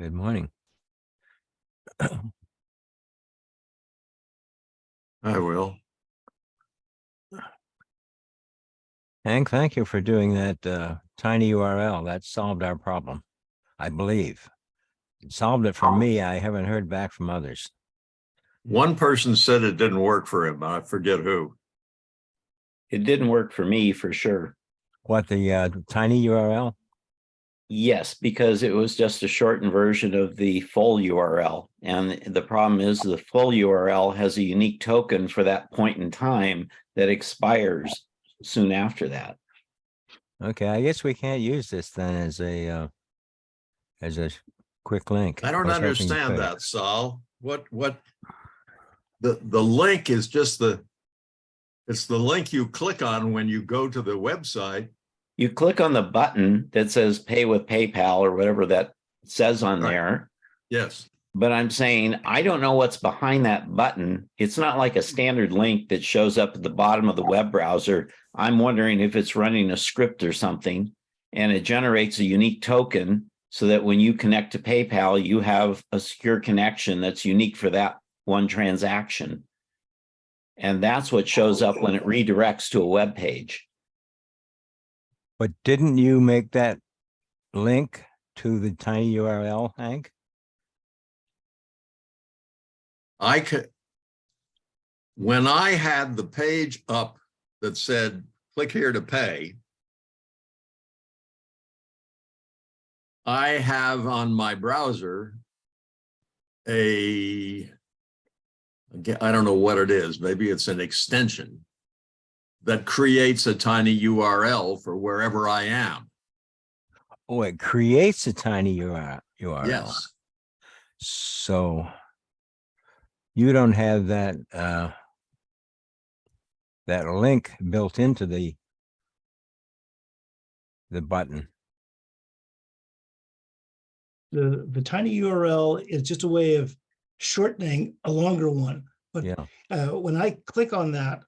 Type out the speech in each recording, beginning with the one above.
Good morning. I will. Hank, thank you for doing that tiny URL. That solved our problem, I believe. It solved it for me. I haven't heard back from others. One person said it didn't work for him. I forget who. It didn't work for me for sure. What, the tiny URL? Yes, because it was just a shortened version of the full URL. And the problem is the full URL has a unique token for that point in time that expires soon after that. Okay, I guess we can't use this then as a quick link. I don't was hoping you understand could. that, Sal. What the link is just it's the link you click on when you go to the website. You click on the button that says pay with PayPal or whatever that says on there. Yes. But I'm saying, I don't know what's behind that button. It's not like a standard link that shows up at the bottom of the web browser. I'm wondering if it's running a script or something, and it generates a unique token so that when you connect to PayPal, you have a secure connection that's unique for that one transaction. And that's what shows up when it redirects to a web page. But didn't you make that link to the tiny URL, Hank? When I had the page up that said, click here to pay, I have on my browser I don't know what it is. Maybe it's an extension that creates a tiny URL for wherever I am. Oh, it creates a tiny URL. Yes. So you don't have that that link built into the button. The tiny URL is just a way of shortening a longer one. But yeah, when I click on that,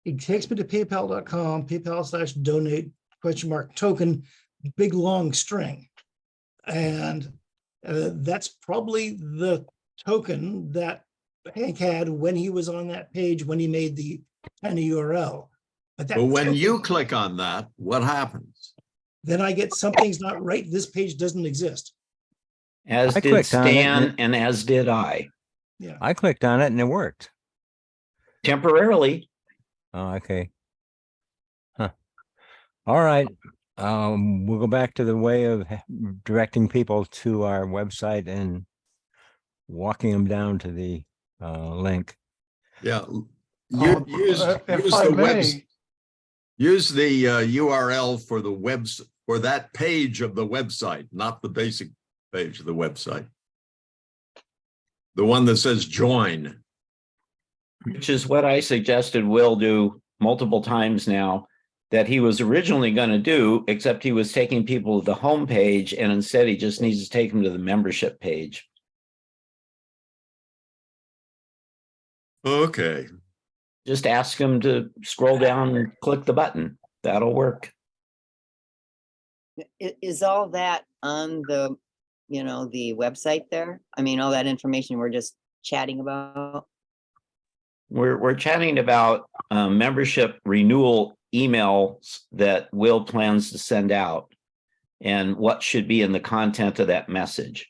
it takes me to paypal.com, PayPal/donate token, big long string. And that's probably the token that Hank had when he was on that page, when he made the tiny URL. But when you click on that, what happens? Then I get something's not right. This page doesn't exist. As I did clicked on it Stan and as did I. Yeah. I clicked on it and it worked. Temporarily. Oh, okay. Huh. All right. We'll go back to the way of directing people to our website and walking them down to the link. Yeah. Use the URL for the for that page of the website, not the basic page of the website. The one that says join. Which is what I suggested Will do multiple times now, that he was originally going to do, except he was taking people to the home page, and instead he just needs to take them to the membership page. Okay. Just ask him to scroll down and click the button. That'll work. Is all that on the, the website there? I mean, all that information we're just chatting about? We're chatting about membership renewal emails that Will plans to send out and what should be in the content of that message.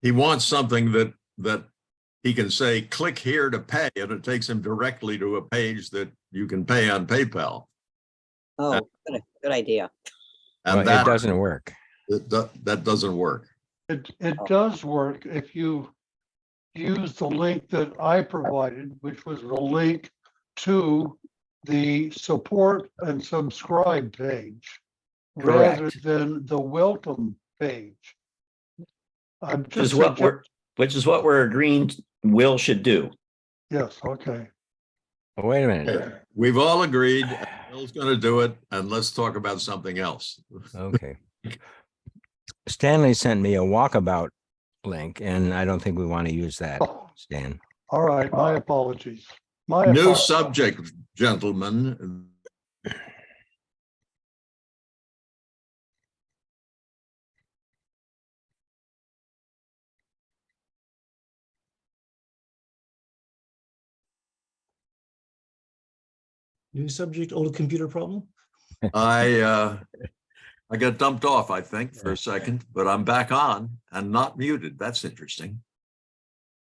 He wants something that he can say, click here to pay, and it takes him directly to a page that you can pay on PayPal. Oh, good idea. And Well, it doesn't work. That doesn't work. It does work if you use the link that I provided, which was the link to the support and subscribe page, rather Correct. than the welcome page. Which is what we're agreeing Will should do. Yes, okay. Oh, wait a minute. We've all agreed Bill's going to do it, and let's talk about something else. Okay. Stanley sent me a walkabout link, and I don't think we want to use that, Stan. All right, my apologies. New subject, gentlemen. New subject, old computer problem. I got dumped off, I think, for a second, but I'm back on and not muted. That's interesting.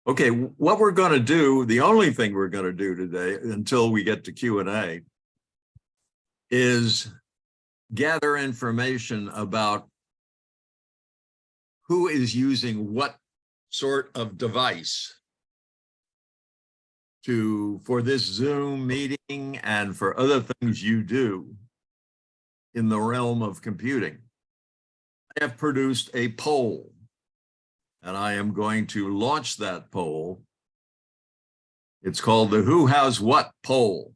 Okay, what we're going to do, the only thing we're going to do today until we get to Q&A is gather information about who is using what sort of device for this Zoom meeting and for other things you do in the realm of computing. I have produced a poll, and I am going to launch that poll. It's called the Who Has What poll.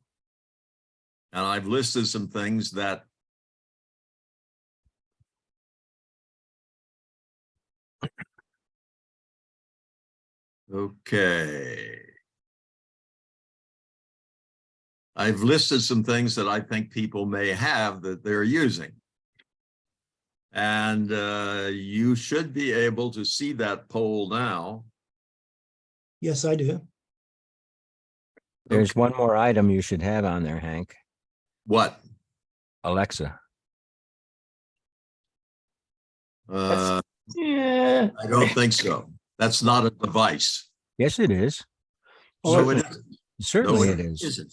And I've listed some things that okay. I've listed some things that I think people may have that they're using. And you should be able to see that poll now. Yes, I do. There's one more item you should have on there, Hank. What? Alexa. Yeah. I don't think so. That's not a device. Yes, it is. So it is. Certainly No, it is. isn't.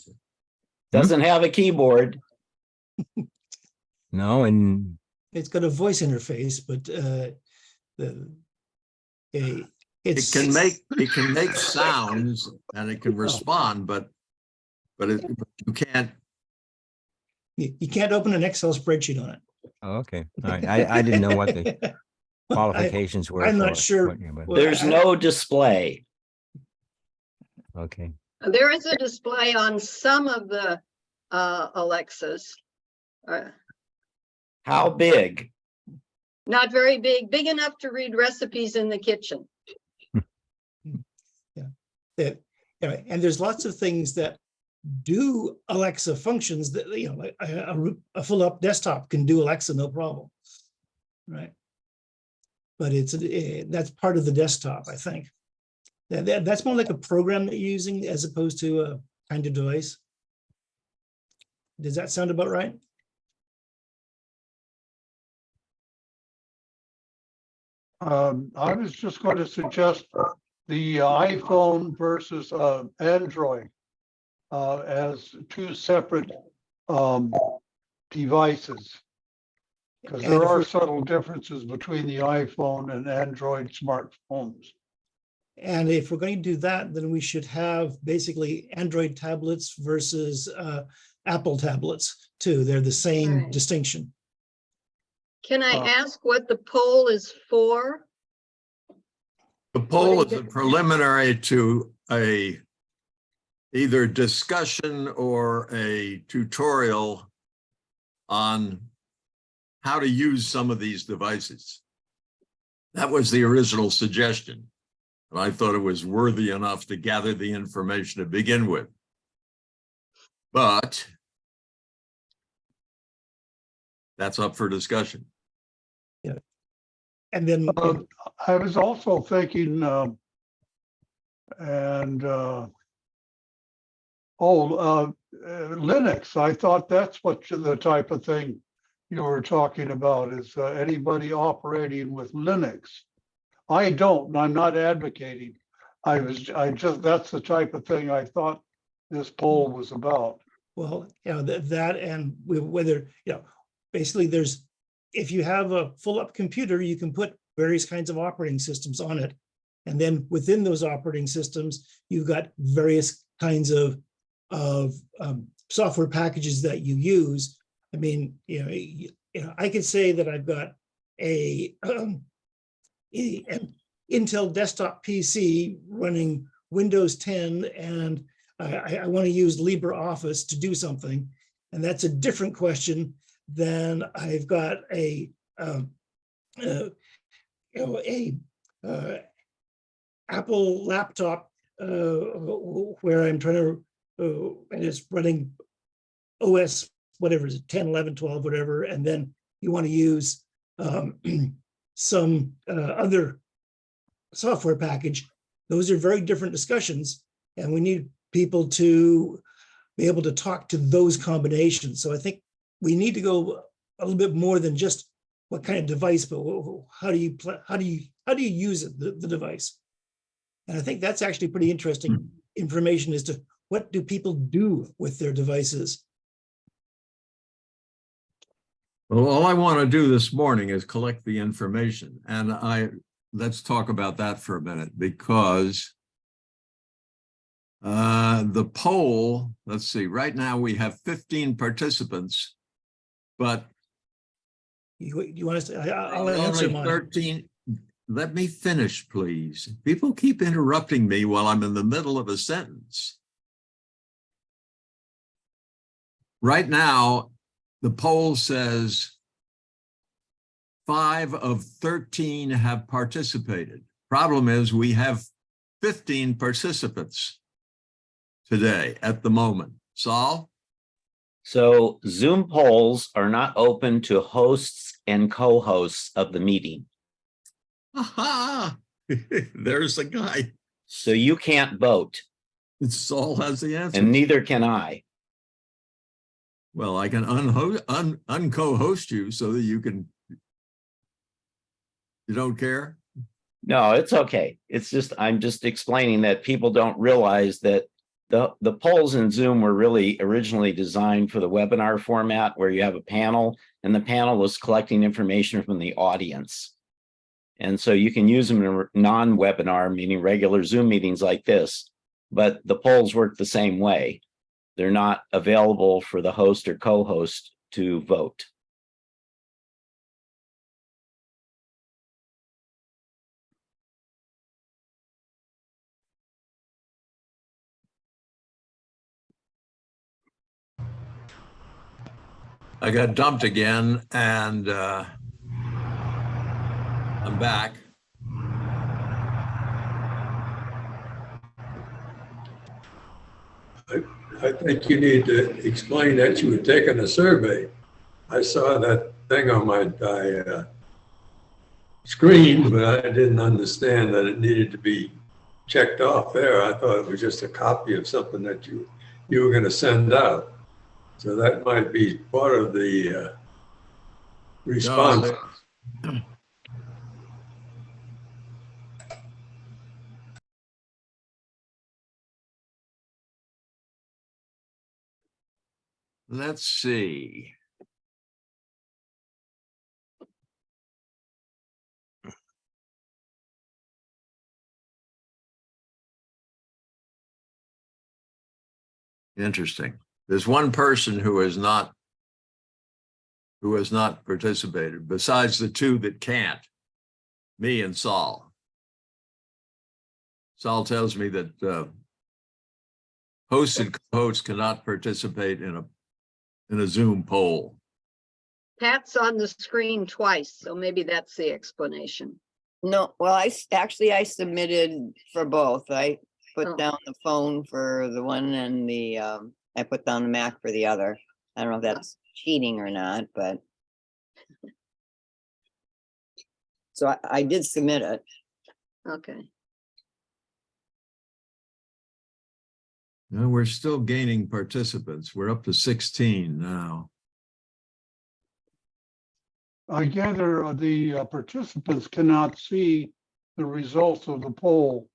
Doesn't have a keyboard. No, and It's got a voice interface, but It it's can make sounds and it can respond, but you can't. you can't open an Excel spreadsheet on it. oh, okay. All right. I didn't know what the qualifications were. I'm not for it, sure. but- Well, There's no display. okay. There is a display on some of the Alexas. How big? Not very big, big enough to read recipes in the kitchen. that, and there's lots of things that do Alexa functions that, like a full up desktop can do Alexa, no problem. Right. But that's part of the desktop, I think. That's more like a program that you're using as opposed to a kind of device. Does that sound about right? I was just going to suggest the iPhone versus Android as two separate devices. Because And there if are we're- subtle differences between the iPhone and Android smartphones. And if we're going to do that, then we should have basically Android tablets versus Apple tablets too. They're the same Right. distinction. Can I Oh. ask what the poll is for? The poll What is do a you- preliminary to a either discussion or a tutorial on how to use some of these devices. That was the original suggestion. And I thought it was worthy enough to gather the information to begin with. But that's up for discussion. And then I was also thinking, Linux. I thought that's what the type of thing you were talking about is anybody operating with Linux. I don't, and I'm not advocating. That's the type of thing I thought this poll was about. well, that and whether, basically if you have a full up computer, you can put various kinds of operating systems on it. And then within those operating systems, you've got various kinds of software packages that you use. I mean, I could say that I've got an Intel desktop PC running Windows 10, and I want to use LibreOffice to do something. And that's a different question than I've got a Apple laptop where I'm trying to, and it's running OS, whatever is it, 10, 11, 12, whatever. And then you want to use some other software package. Those are very different discussions. And we need people to be able to talk to those combinations. So I think we need to go a little bit more than just what kind of device, but how do you use it, the device? And I think that's actually pretty interesting information as to what do people do with their devices. Well, all I want to do this morning is collect the information, and let's talk about that for a minute, because the poll, let's see, right now we have 15 participants, but You want us to, I'll answer only mine. 13. Let me finish, please. People keep interrupting me while I'm in the middle of a sentence. Right now, the poll says 5 of 13 have participated. Problem is, we have 15 participants today at the moment. Saul? So Zoom polls are not open to hosts and co-hosts of the meeting. Aha! There's a guy. So you can't vote, Saul has the answer. and neither can I. Well, I can unco-host you so that you don't care? No, it's okay. It's just, I'm just explaining that people don't realize that the polls in Zoom were really originally designed for the webinar format where you have a panel and the panel is collecting information from the audience. And so you can use them in a non-webinar, meaning regular Zoom meetings like this, but the polls work the same way. They're not available for the host or co-host to vote. I got dumped again, and I'm back. I think you need to explain that you were taking a survey. I saw that thing on my screen, but I didn't understand that it needed to be checked off there. I thought it was just a copy of something that you were going to send out. So that might be part of the response. Let's see. Interesting. There's one person who has not participated besides the two that can't, me and Saul. Saul tells me that hosts and co-hosts cannot participate in a Zoom poll. Pat's on the screen twice, so maybe that's the explanation. No, well, I submitted for both. I put Oh. down the phone for the one and I put down the Mac for the other. I don't know if that's cheating or not, but. So I did submit it. Okay. No, we're still gaining participants. We're up to 16 now. I gather the participants cannot see the results of the poll.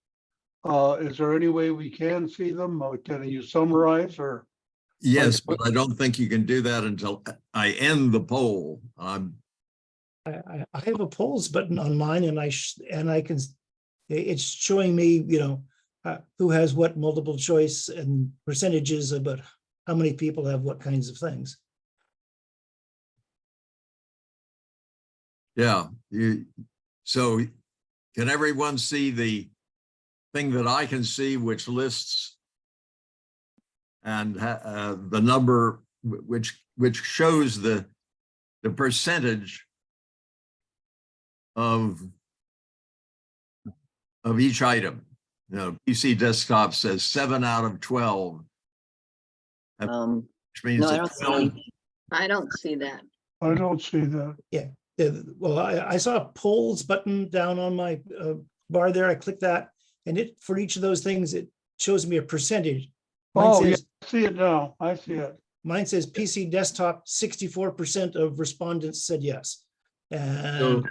Is there any way we can see them? Or can you summarize or? Yes, but I don't think you can do that until I end the poll. I have a polls button on mine, and I can, it's showing me, who has what multiple choice and percentages about how many people have what kinds of things. Yeah, so can everyone see the thing that I can see, which lists and the number, which shows the percentage of each item? PC desktop says 7 out of 12, which means No, I that don't see 12 anything. I don't see that. I don't see that. Well, I saw a polls button down on my bar there. I clicked that, and for each of those things, it shows me a percentage. Mine Oh, yeah, says, I see it now. I see it. mine says PC desktop, 64% of respondents said yes. So And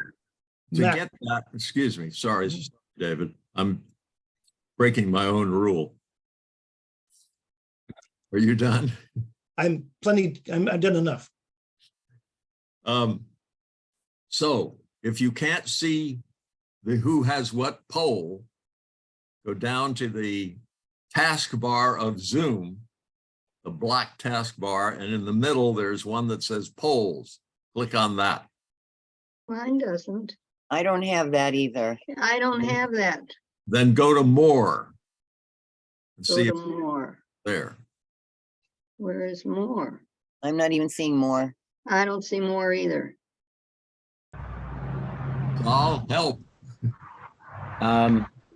to Mac, get that, excuse me, sorry, David, I'm breaking my own rule. Are you done? I'm done enough. So if you can't see the who has what poll, go down to the taskbar of Zoom, the black taskbar, and in the middle, there's one that says polls. Click on that. Mine doesn't. I don't have that either. I don't have that. Then go to more. And Go see to if it's more. there. Where is more? I'm not even seeing more. I don't see more either. I'll help.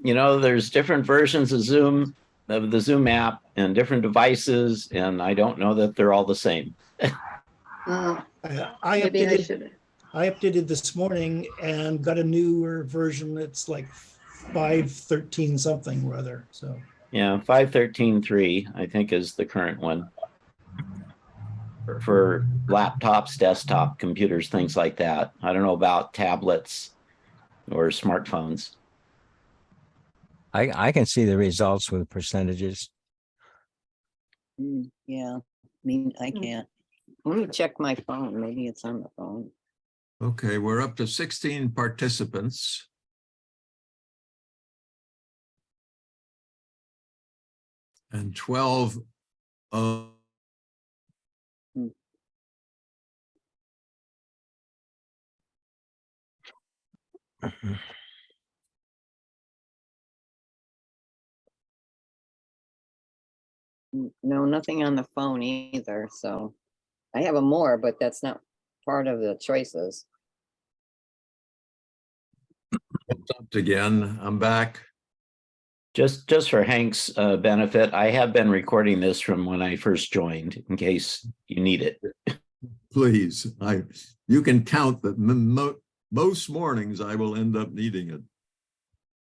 You know, there's different versions of Zoom, of the Zoom app, and different devices, and I don't know that they're all the same. I Maybe I updated, should. I updated this morning and got a newer version. It's like 5.13 something or other. So Yeah, 5.13.3, I think, is the current one for laptops, desktop computers, things like that. I don't know about tablets or smartphones. I can see the results with percentages. Yeah, I mean, I Hmm. can't. Let me check my phone. Maybe it's on the phone. Okay, we're up to 16 participants. And 12 of No, nothing on the phone either. So I have a more, but that's not part of the choices. jumped again. I'm back. Just for Hank's benefit, I have been recording this from when I first joined, in case you need it. Please, you can count that most mornings I will end up needing it.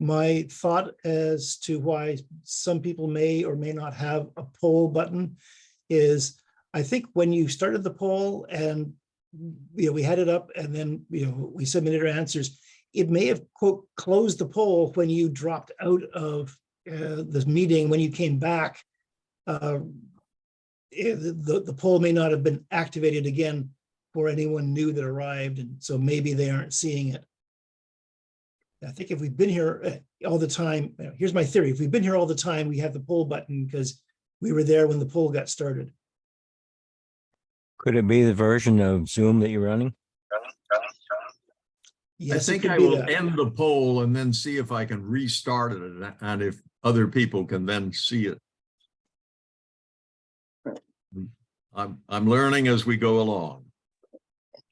my thought as to why some people may or may not have a poll button is, I think when you started the poll and we had it up and then we submitted our answers, it may have quote closed the poll when you dropped out of this meeting. When you came back, the poll may not have been activated again for anyone new that arrived, and so maybe they aren't seeing it. I think if we've been here all the time, here's my theory. If we've been here all the time, we have the poll button because we were there when the poll got started. Could it be the version of Zoom that you're running? Yes, I it think could I be will that. end the poll and then see if I can restart it and if other people can then see it. I'm learning as we go along.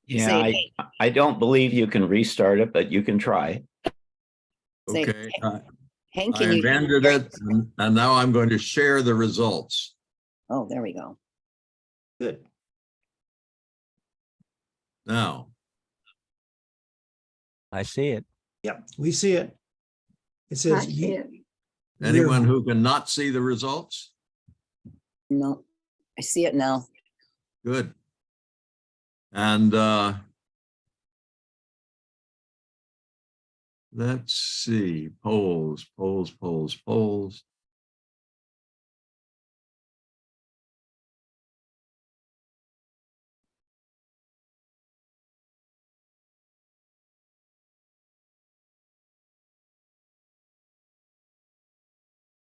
Yeah, Say, I don't believe you can restart it, but you can try. Say, Okay, Hank, I can you? ended it and now I'm going to share the results. Oh, there we go. Good. Now, I see it. Yep, we see it. It I says see it. anyone who cannot see the results? No, I see it now. Good. And let's see, polls.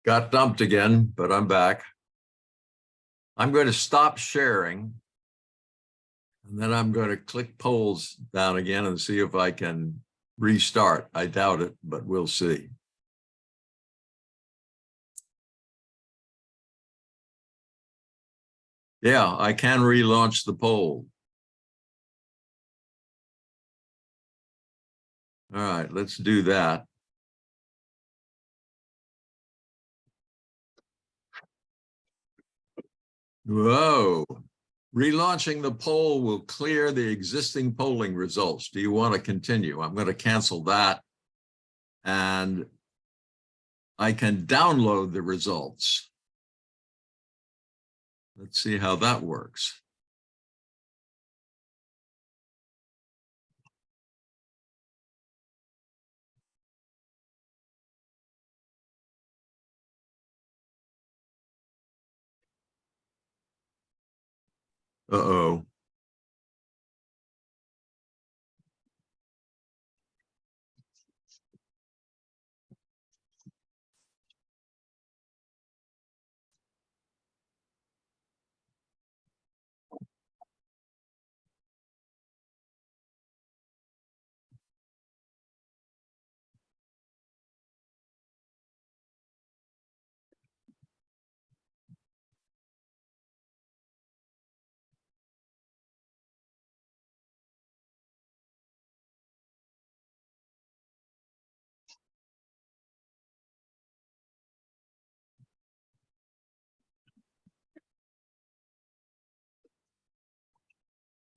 Got dumped again, but I'm back. I'm going to stop sharing. And then I'm going to click polls down again and see if I can restart. I doubt it, but we'll see. Yeah, I can relaunch the poll. All right, let's do that. Whoa. Relaunching the poll will clear the existing polling results. Do you want to continue? I'm going to cancel that. And I can download the results. Let's see how that works. Uh-oh.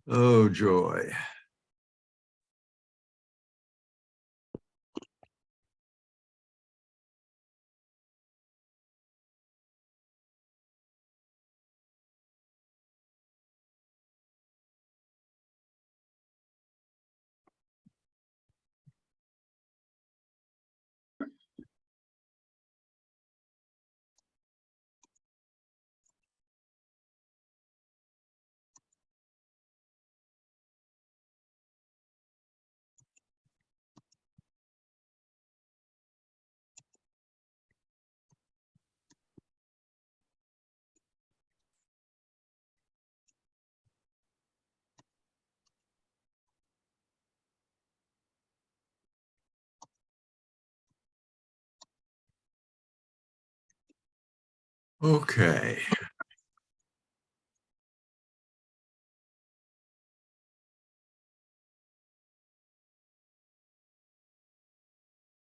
Oh, joy. Okay.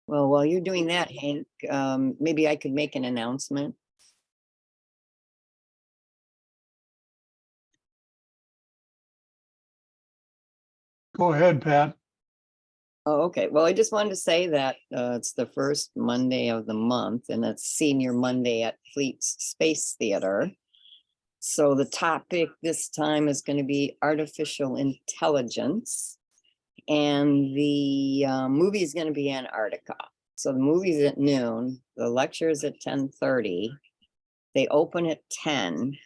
Well, while you're doing that, Hank, maybe I could make an announcement. Go ahead, Pat. Oh, okay. Well, I just wanted to say that it's the first Monday of the month and it's Senior Monday at Fleet's Space Theater. So the topic this time is going to be artificial intelligence. And the movie is going to be Antarctica. So the movie's at noon, the lecture is at 10:30. They open at 10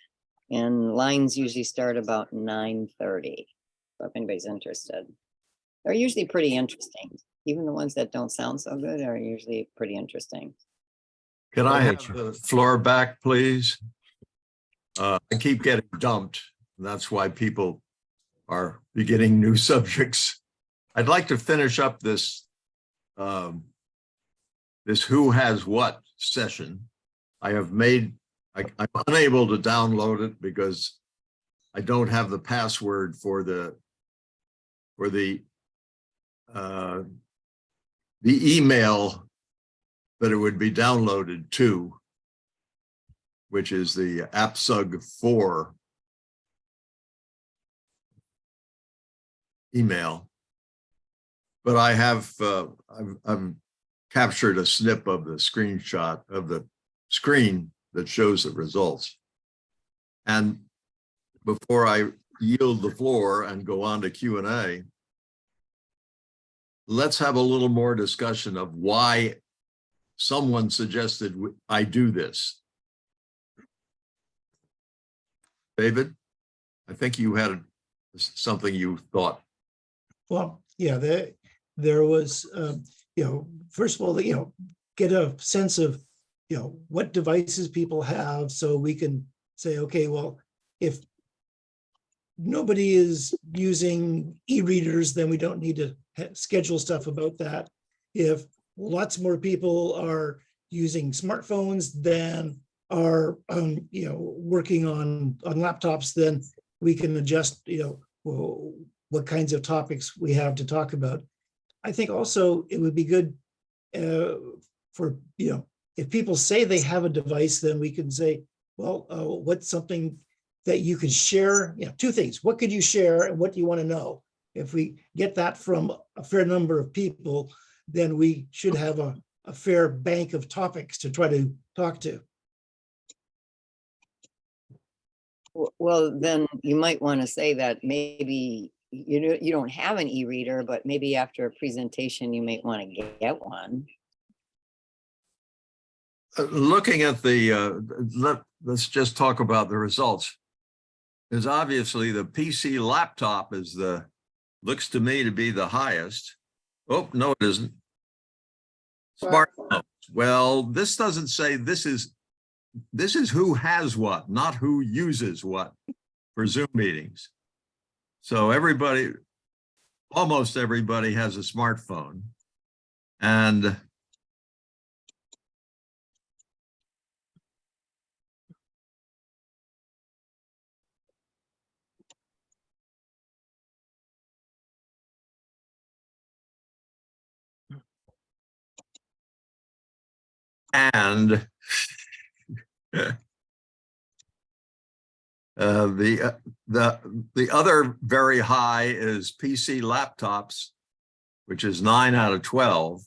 and lines usually start about 9:30. So if anybody's interested. They're usually pretty interesting. Even the ones that don't sound so good are usually pretty interesting. Can I ahead, have the floor back, please? I keep getting dumped. And that's why people are beginning new subjects. I'd like to finish up this this who has what session. I'm unable to download it because I don't have the password for the email that it would be downloaded to, which is the AppSug4 email. But I have I've captured a snip of the screenshot of the screen that shows the results. And before I yield the floor and go on to Q&A, let's have a little more discussion of why someone suggested I do this. David, I think you had something you thought. Well, yeah, there was, first of all, get a sense of, what devices people have so we can say, okay, well, if nobody is using e-readers, then we don't need to schedule stuff about that. If lots more people are using smartphones than are, working on laptops, then we can adjust, what kinds of topics we have to talk about. I think also it would be good for, if people say they have a device, then we can say, well, what's something that you could share? Two things. What could you share and what do you want to know? If we get that from a fair number of people, then we should have a fair bank of topics to try to talk to. Well, then you might want to say that maybe you don't have an e-reader, but maybe after a presentation, you might want to get one. Looking at let's just talk about the results. There's obviously the PC laptop looks to me to be the highest. Oh, no, it isn't. Smartphones. Well, this doesn't say this is who has what, not who uses what for Zoom meetings. So almost everybody has a smartphone. And the other very high is PC laptops, which is 9 out of 12.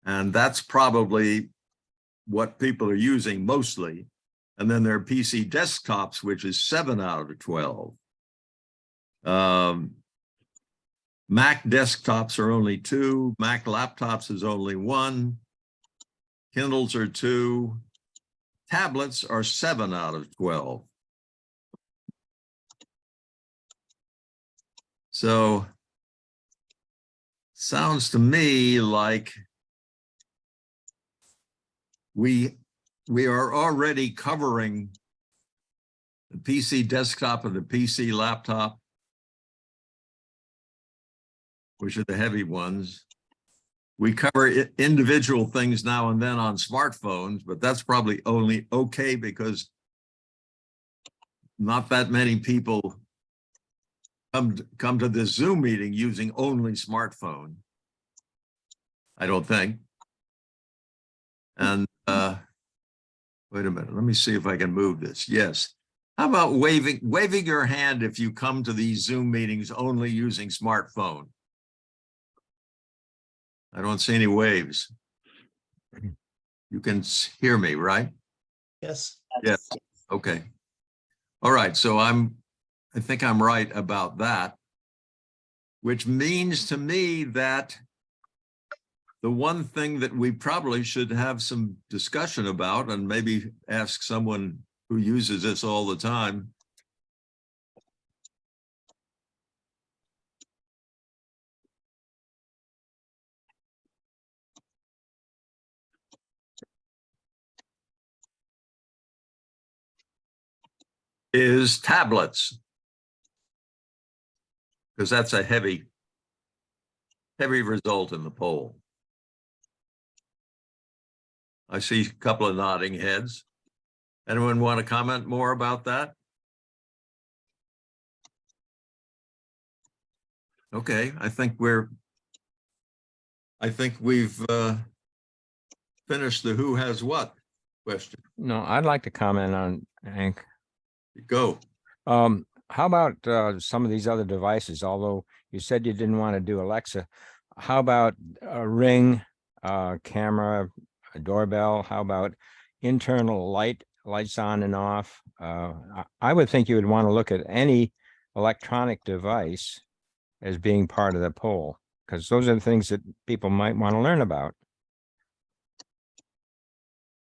And that's probably what people are using mostly. And then there are PC desktops, which is 7 out of 12. Mac desktops are only 2. Mac laptops is only 1. Kindles are 2. Tablets are 7 out of 12. So sounds to me like we are already covering the PC desktop and the PC laptop, which are the heavy ones. We cover individual things now and then on smartphones, but that's probably only okay because not that many people come to this Zoom meeting using only smartphone, I don't think. And wait a minute, let me see if I can move this. Yes. How about waving your hand if you come to these Zoom meetings only using smartphone? I don't see any waves. You can hear me, right? Yes. Yes. Okay. All right. So I think I'm right about that, which means to me that the one thing that we probably should have some discussion about, and maybe ask someone who uses this all the time, is tablets, because that's a heavy result in the poll. I see a couple of nodding heads. Anyone want to comment more about that? Okay, I think we've finished the who has what question. No, I'd like to comment on, Hank. Go. How about some of these other devices? Although you said you didn't want to do Alexa, how about a Ring, camera, a doorbell? How about internal lights on and off? I would think you would want to look at any electronic device as being part of the poll, because those are the things that people might want to learn about.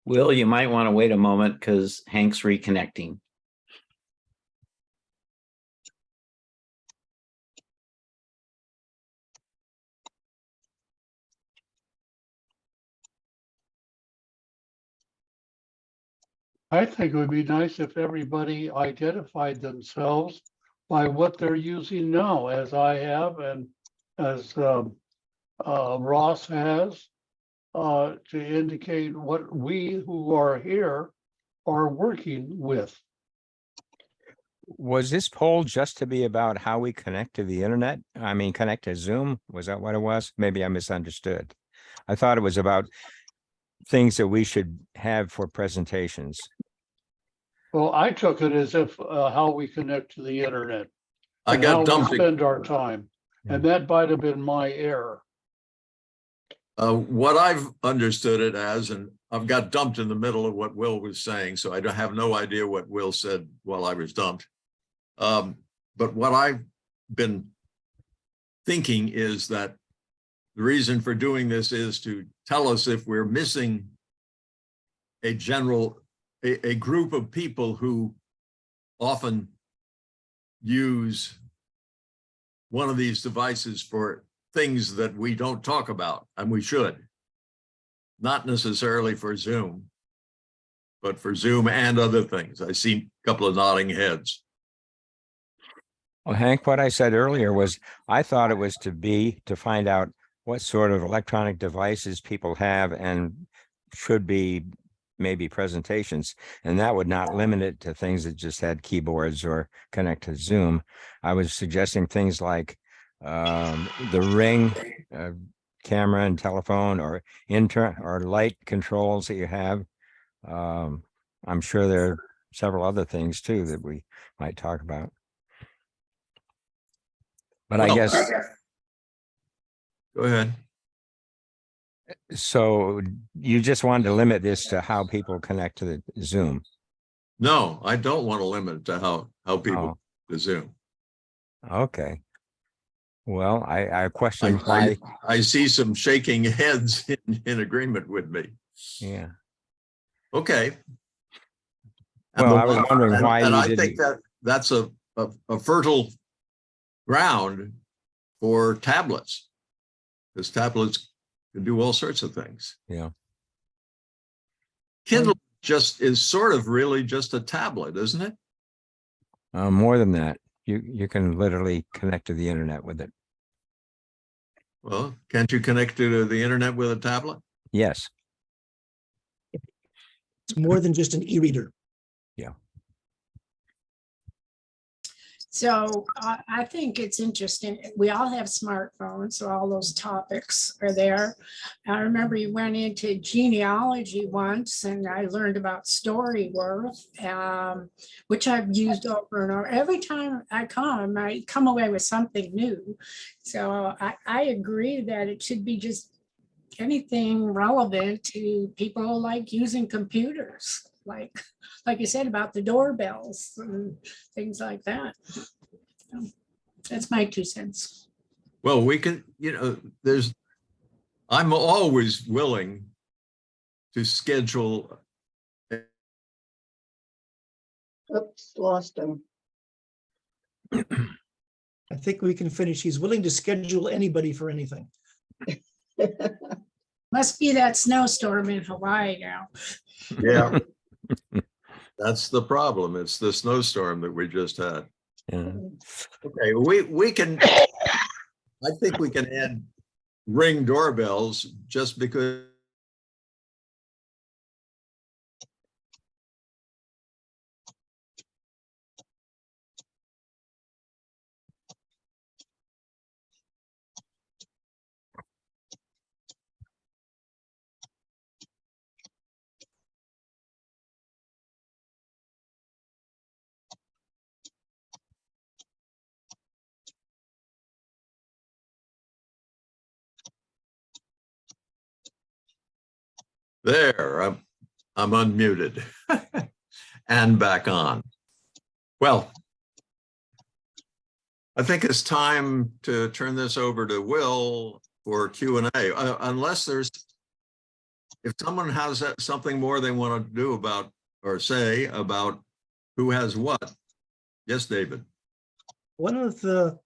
Will, you might want to wait a moment because Hank's reconnecting. I think it would be nice if everybody identified themselves by what they're using now, as I have and as Ross has, to indicate what we who are here are working with. Was this poll just to be about how we connect to the internet? I mean, connect to Zoom? Was that what it was? Maybe I misunderstood. I thought it was about things that we should have for presentations. Well, I took it as if how we connect to the internet. I and how got we dumped. spend our time, and that might have been my error. What I've understood it as, and I've got dumped in the middle of what Will was saying, so I don't have no idea what Will said while I was dumped. But what I've been thinking is that the reason for doing this is to tell us if we're missing a group of people who often use one of these devices for things that we don't talk about, and we should. Not necessarily for Zoom, but for Zoom and other things. I see a couple of nodding heads. Well, Hank, what I said earlier was I thought it was to find out what sort of electronic devices people have and should be maybe presentations. And that would not limit it to things that just had keyboards or connect to Zoom. I was suggesting things like the Ring camera and telephone, or light controls that you have. I'm sure there are several other things too that we might talk about. But I Well, guess, go ahead. so you just wanted to limit this to how people connect to the Zoom. No, I don't want to limit it to how people to Zoom. Okay. Well, I question why. I see some shaking heads in agreement with me. Yeah. Okay. Well, I was wondering why and you I didn't. think that's a fertile ground for tablets, because tablets can do all sorts of things. Yeah. Kindle just is sort of really just a tablet, isn't it? More than that, you can literally connect to the internet with it. Well, can't you connect to the internet with a tablet? Yes. It's more than just an e-reader. So I think it's interesting. We all have smartphones, so all those topics are there. I remember you went into genealogy once, and I learned about Storyworth, which I've used over and over. Every time I come away with something new. So I agree that it should be just anything relevant to people like using computers, like you said about the doorbells and things like that. That's my 2 cents. Well, we can, I'm always willing to schedule. Oops, lost him. I think we can finish. He's willing to schedule anybody for anything. Must be that snowstorm in Hawaii now. Yeah. That's the problem. It's the snowstorm that we just had. Yeah. Okay, we can, I think we can add Ring doorbells just because. There, I'm unmuted and back on. Well, I think it's time to turn this over to Will for Q&A, unless if someone has something more they want to do about or say about who has what. Yes, David. One of the,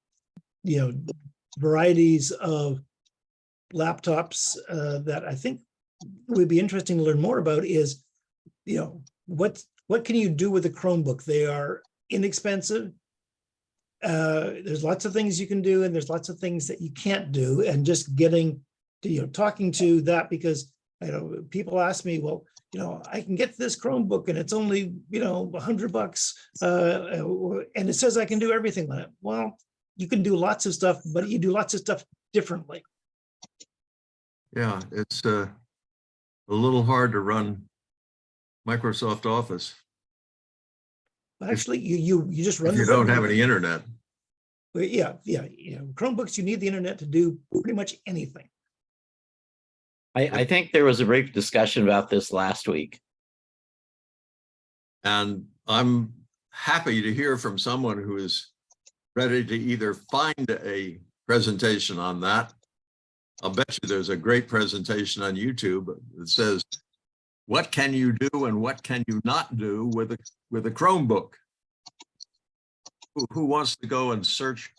varieties of laptops that I think would be interesting to learn more about is, what can you do with a Chromebook? They are inexpensive. There's lots of things you can do, and there's lots of things that you can't do. And just getting to, talking to that, because people ask me, well, I can get this Chromebook and it's only, $100, and it says I can do everything on it. Well, you can do lots of stuff, but you do lots of stuff differently. Yeah, it's a little hard to run Microsoft Office. Actually, you just run. If you don't have any internet. Yeah. Chromebooks, you need the internet to do pretty much anything. I think there was a brief discussion about this last week. And I'm happy to hear from someone who is ready to either find a presentation on that. I'll bet you there's a great presentation on YouTube that says, what can you do and what can you not do with a Chromebook? Who wants to go and search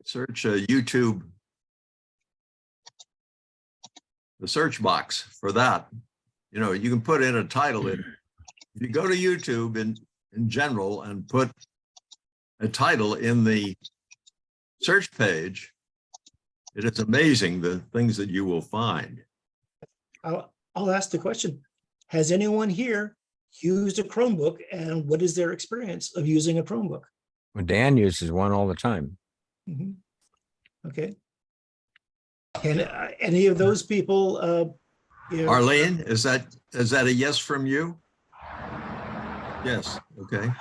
YouTube, the search box for that? You know, you can put in a title in. If you go to YouTube in general and put a title in the search page, it is amazing the things that you will find. I'll ask the question. Has anyone here used a Chromebook, and what is their experience of using a Chromebook? Well, Dan uses one all the time. Mhm. Okay. Can any of those people, Arlene, is that a yes from you? Yes, okay.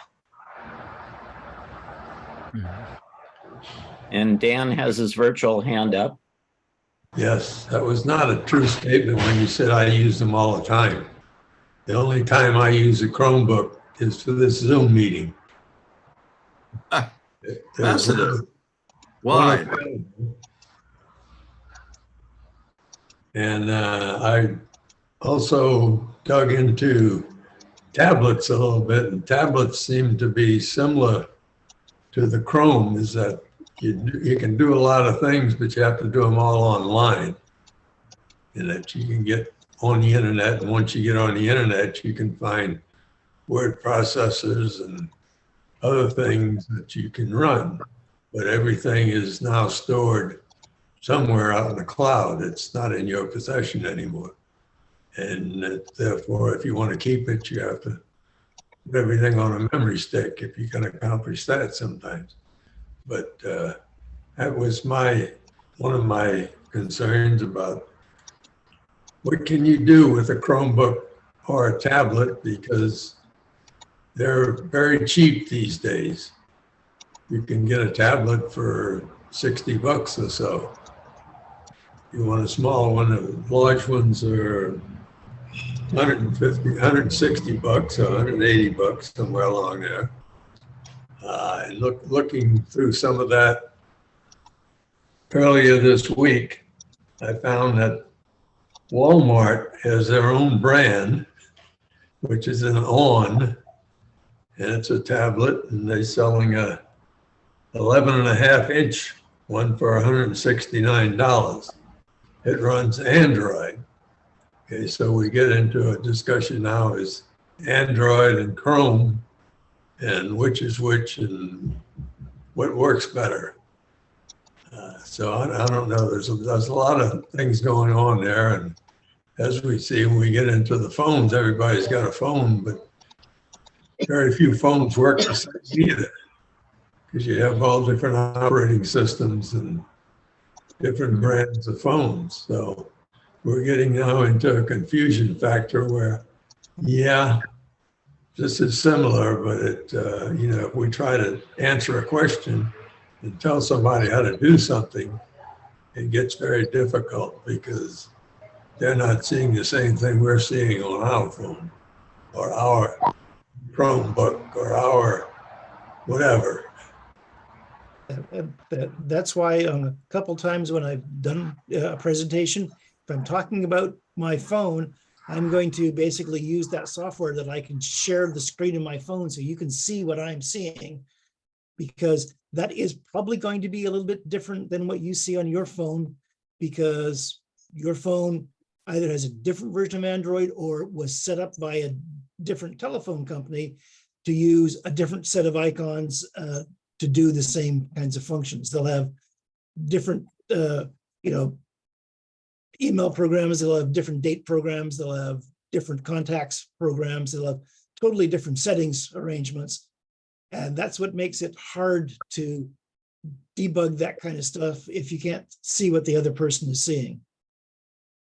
And Dan has his virtual hand up. Yes, that was not a true statement when you said I use them all the time. The only time I use a Chromebook is for this Zoom meeting. Fascinating. Why? And I also dug into tablets a little bit, and tablets seem to be similar to the Chrome, is that you can do a lot of things, but you have to do them all online. And that you can get on the internet, and once you get on the internet, you can find word processors and other things that you can run. But everything is now stored somewhere out in the cloud. It's not in your possession anymore. And therefore, if you want to keep it, you have to put everything on a memory stick if you can accomplish that sometimes. But that was one of my concerns about what can you do with a Chromebook or a tablet, because they're very cheap these days. You can get a tablet for $60 or so. You want a small one, the large ones are $150, $160 or $180, somewhere along there. And looking through some of that earlier this week, I found that Walmart has their own brand, which is an On, and it's a tablet, and they're selling a 11.5-inch one for $169. It runs Android. Okay, so we get into a discussion now, is Android and Chrome, and which is which, and what works better. So I don't know. There's a lot of things going on there, and as we see, when we get into the phones, everybody's got a phone, but very few phones work the same either, because you have all different operating systems and different brands of phones. So we're getting now into a confusion factor where, yeah, this is similar, but if we try to answer a question and tell somebody how to do something, it gets very difficult because they're not seeing the same thing we're seeing on our phone or our Chromebook or our whatever. That's why a couple times when I've done a presentation, if I'm talking about my phone, I'm going to basically use that software that I can share the screen of my phone so you can see what I'm seeing, because that is probably going to be a little bit different than what you see on your phone, because your phone either has a different version of Android or was set up by a different telephone company to use a different set of icons to do the same kinds of functions. They'll have different, email programs, they'll have different date programs, they'll have different contacts programs, they'll have totally different settings arrangements. And that's what makes it hard to debug that kind of stuff if you can't see what the other person is seeing.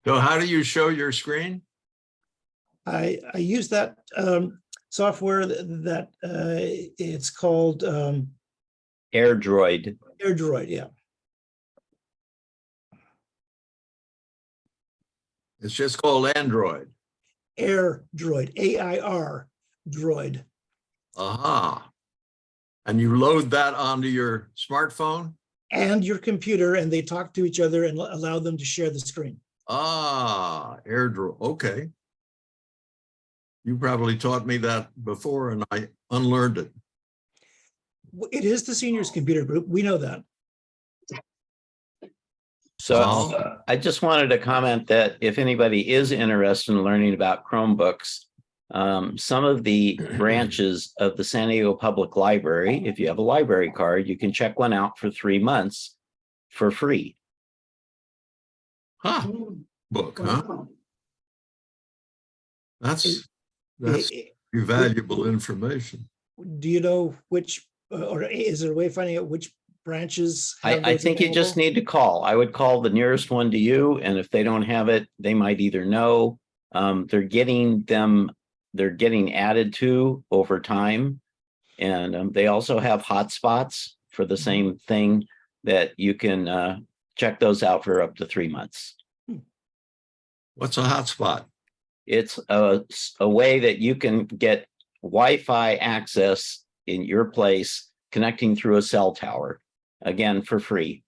So how do you show your screen? I use that software that it's called AirDroid. AirDroid, yeah. It's just called Android. Air Droid, AIR Droid. Aha. And you load that onto your smartphone? And your computer, and they talk to each other and allow them to share the screen. Ah, AirDrop. Okay. You probably taught me that before and I unlearned it. It is the seniors computer group. We know that. So Oh. I just wanted to comment that if anybody is interested in learning about Chromebooks, some of the branches of the San Diego Public Library, if you have a library card, you can check one out for 3 months for free. Huh. Book, huh? That's valuable information. Do you know which, or is there a way of finding out which branches? have I those think you just available? need to call. I would call the nearest one to you, and if they don't have it, they might either know. They're getting added to over time. And they also have hotspots for the same thing that you can check those out for up to 3 months. What's a hotspot? It's a way that you can get Wi-Fi access in your place connecting through a cell tower, again, for free.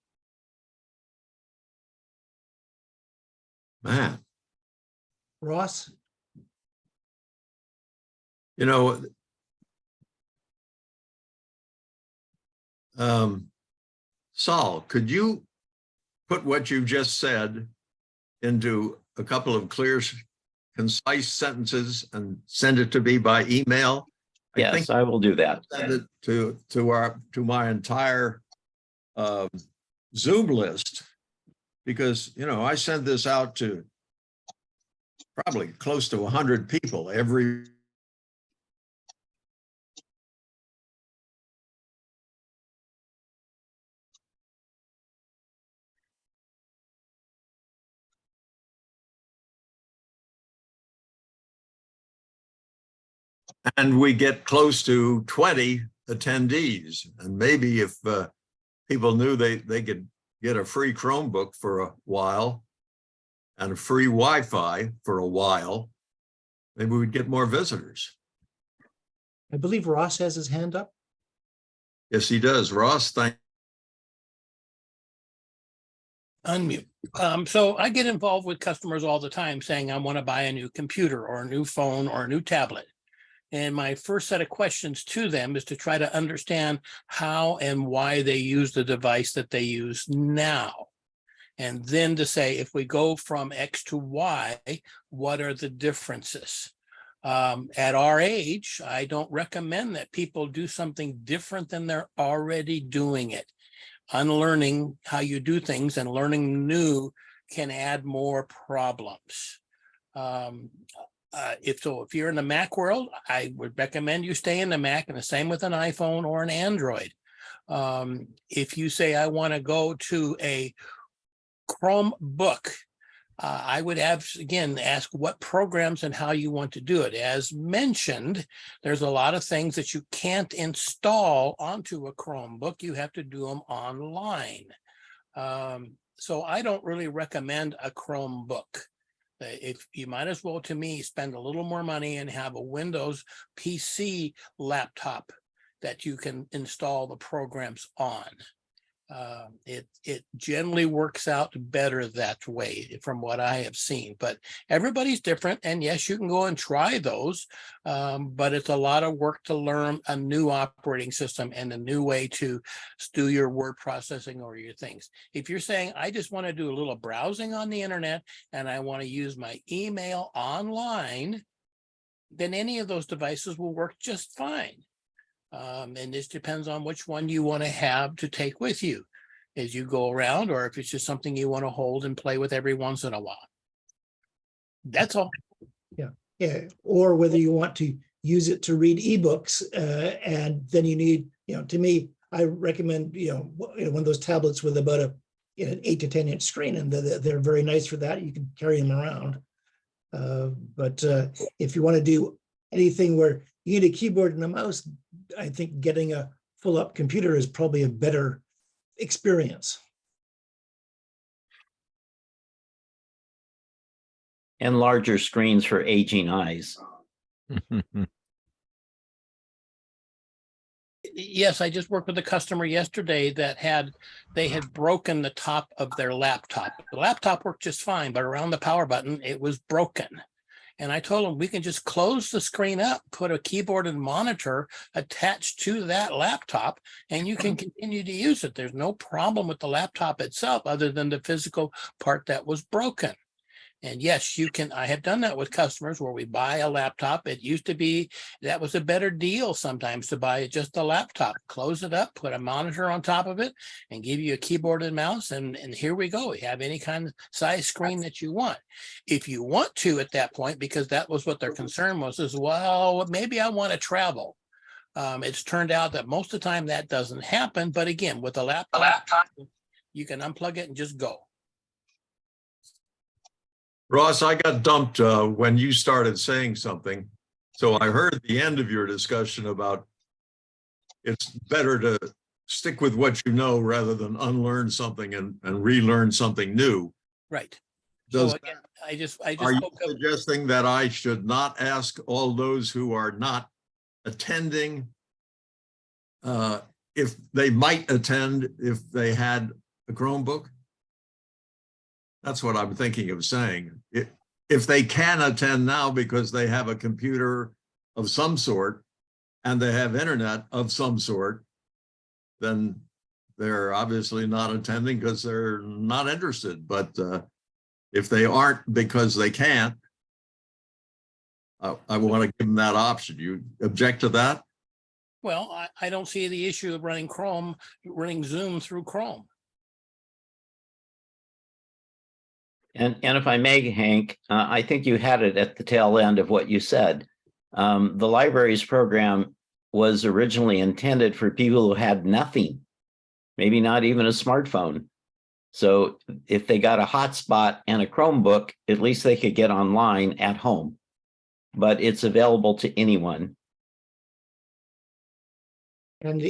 Man, Ross? you know, Saul, could you put what you just said into a couple of clear, concise sentences and send it to me by email? Yes, I will do that. Send it to my entire Zoom list, because I send this out to probably close to 100 people every. And we get close to 20 attendees. And maybe if people knew they could get a free Chromebook for a while and a free Wi-Fi for a while, maybe we'd get more visitors. I believe Ross has his hand up. Yes, he does. Ross, thank. Unmute. So I get involved with customers all the time saying, I want to buy a new computer or a new phone or a new tablet. And my first set of questions to them is to try to understand how and why they use the device that they use now. And then to say, if we go from X to Y, what are the differences? At our age, I don't recommend that people do something different than they're already doing it. Unlearning how you do things and learning new can add more problems. If you're in the Mac world, I would recommend you stay in the Mac, and the same with an iPhone or an Android. If you say, I want to go to a Chromebook, I would ask what programs and how you want to do it. As mentioned, there's a lot of things that you can't install onto a Chromebook. You have to do them online. So I don't really recommend a Chromebook. If you might as well, to me, spend a little more money and have a Windows PC laptop that you can install the programs on. It generally works out better that way from what I have seen, but everybody's different. And yes, you can go and try those, but it's a lot of work to learn a new operating system and a new way to do your word processing or your things. If you're saying, I just want to do a little browsing on the internet and I want to use my email online, then any of those devices will work just fine. And this depends on which one you want to have to take with you as you go around, or if it's just something you want to hold and play with every once in a while. That's all. Yeah, or whether you want to use it to read ebooks, and then you need, to me, I recommend, one of those tablets with about an 8 to 10 inch screen, and they're very nice for that. You can carry them around. But if you want to do anything where you need a keyboard and a mouse, I think getting a full up computer is probably a better experience. And larger screens for aging eyes. Yes, I just worked with a customer yesterday that they had broken the top of their laptop. The laptop worked just fine, but around the power button, it was broken. And I told them we can just close the screen up, put a keyboard and monitor attached to that laptop, and you can continue to use it. There's no problem with the laptop itself other than the physical part that was broken. And yes, you can. I have done that with customers where we buy a laptop. It used to be that was a better deal sometimes to buy just a laptop, close it up, put a monitor on top of it, and give you a keyboard and mouse. And here we go. We have any kind of size screen that you want. If you want to at that point, because that was what their concern was, is, well, maybe I want to travel. It's turned out that most of the time that doesn't happen. But again, with a laptop, you can unplug it and just go. Ross, I got dumped when you started saying something. So I heard the end of your discussion about it's better to stick with what you know rather than unlearn something and relearn something new. Right. Does, So again, I just are you spoke of, suggesting that I should not ask all those who are not attending if they might attend if they had a Chromebook? That's what I'm thinking of saying. If they can attend now because they have a computer of some sort and they have internet of some sort, then they're obviously not attending because they're not interested. But if they aren't because they can't, I want to give them that option. You object to that? well, I don't see the issue of running Zoom through Chrome. And if I may, Hank, I think you had it at the tail end of what you said. The libraries program was originally intended for people who had nothing, maybe not even a smartphone. So if they got a hotspot and a Chromebook, at least they could get online at home. But it's available to anyone. And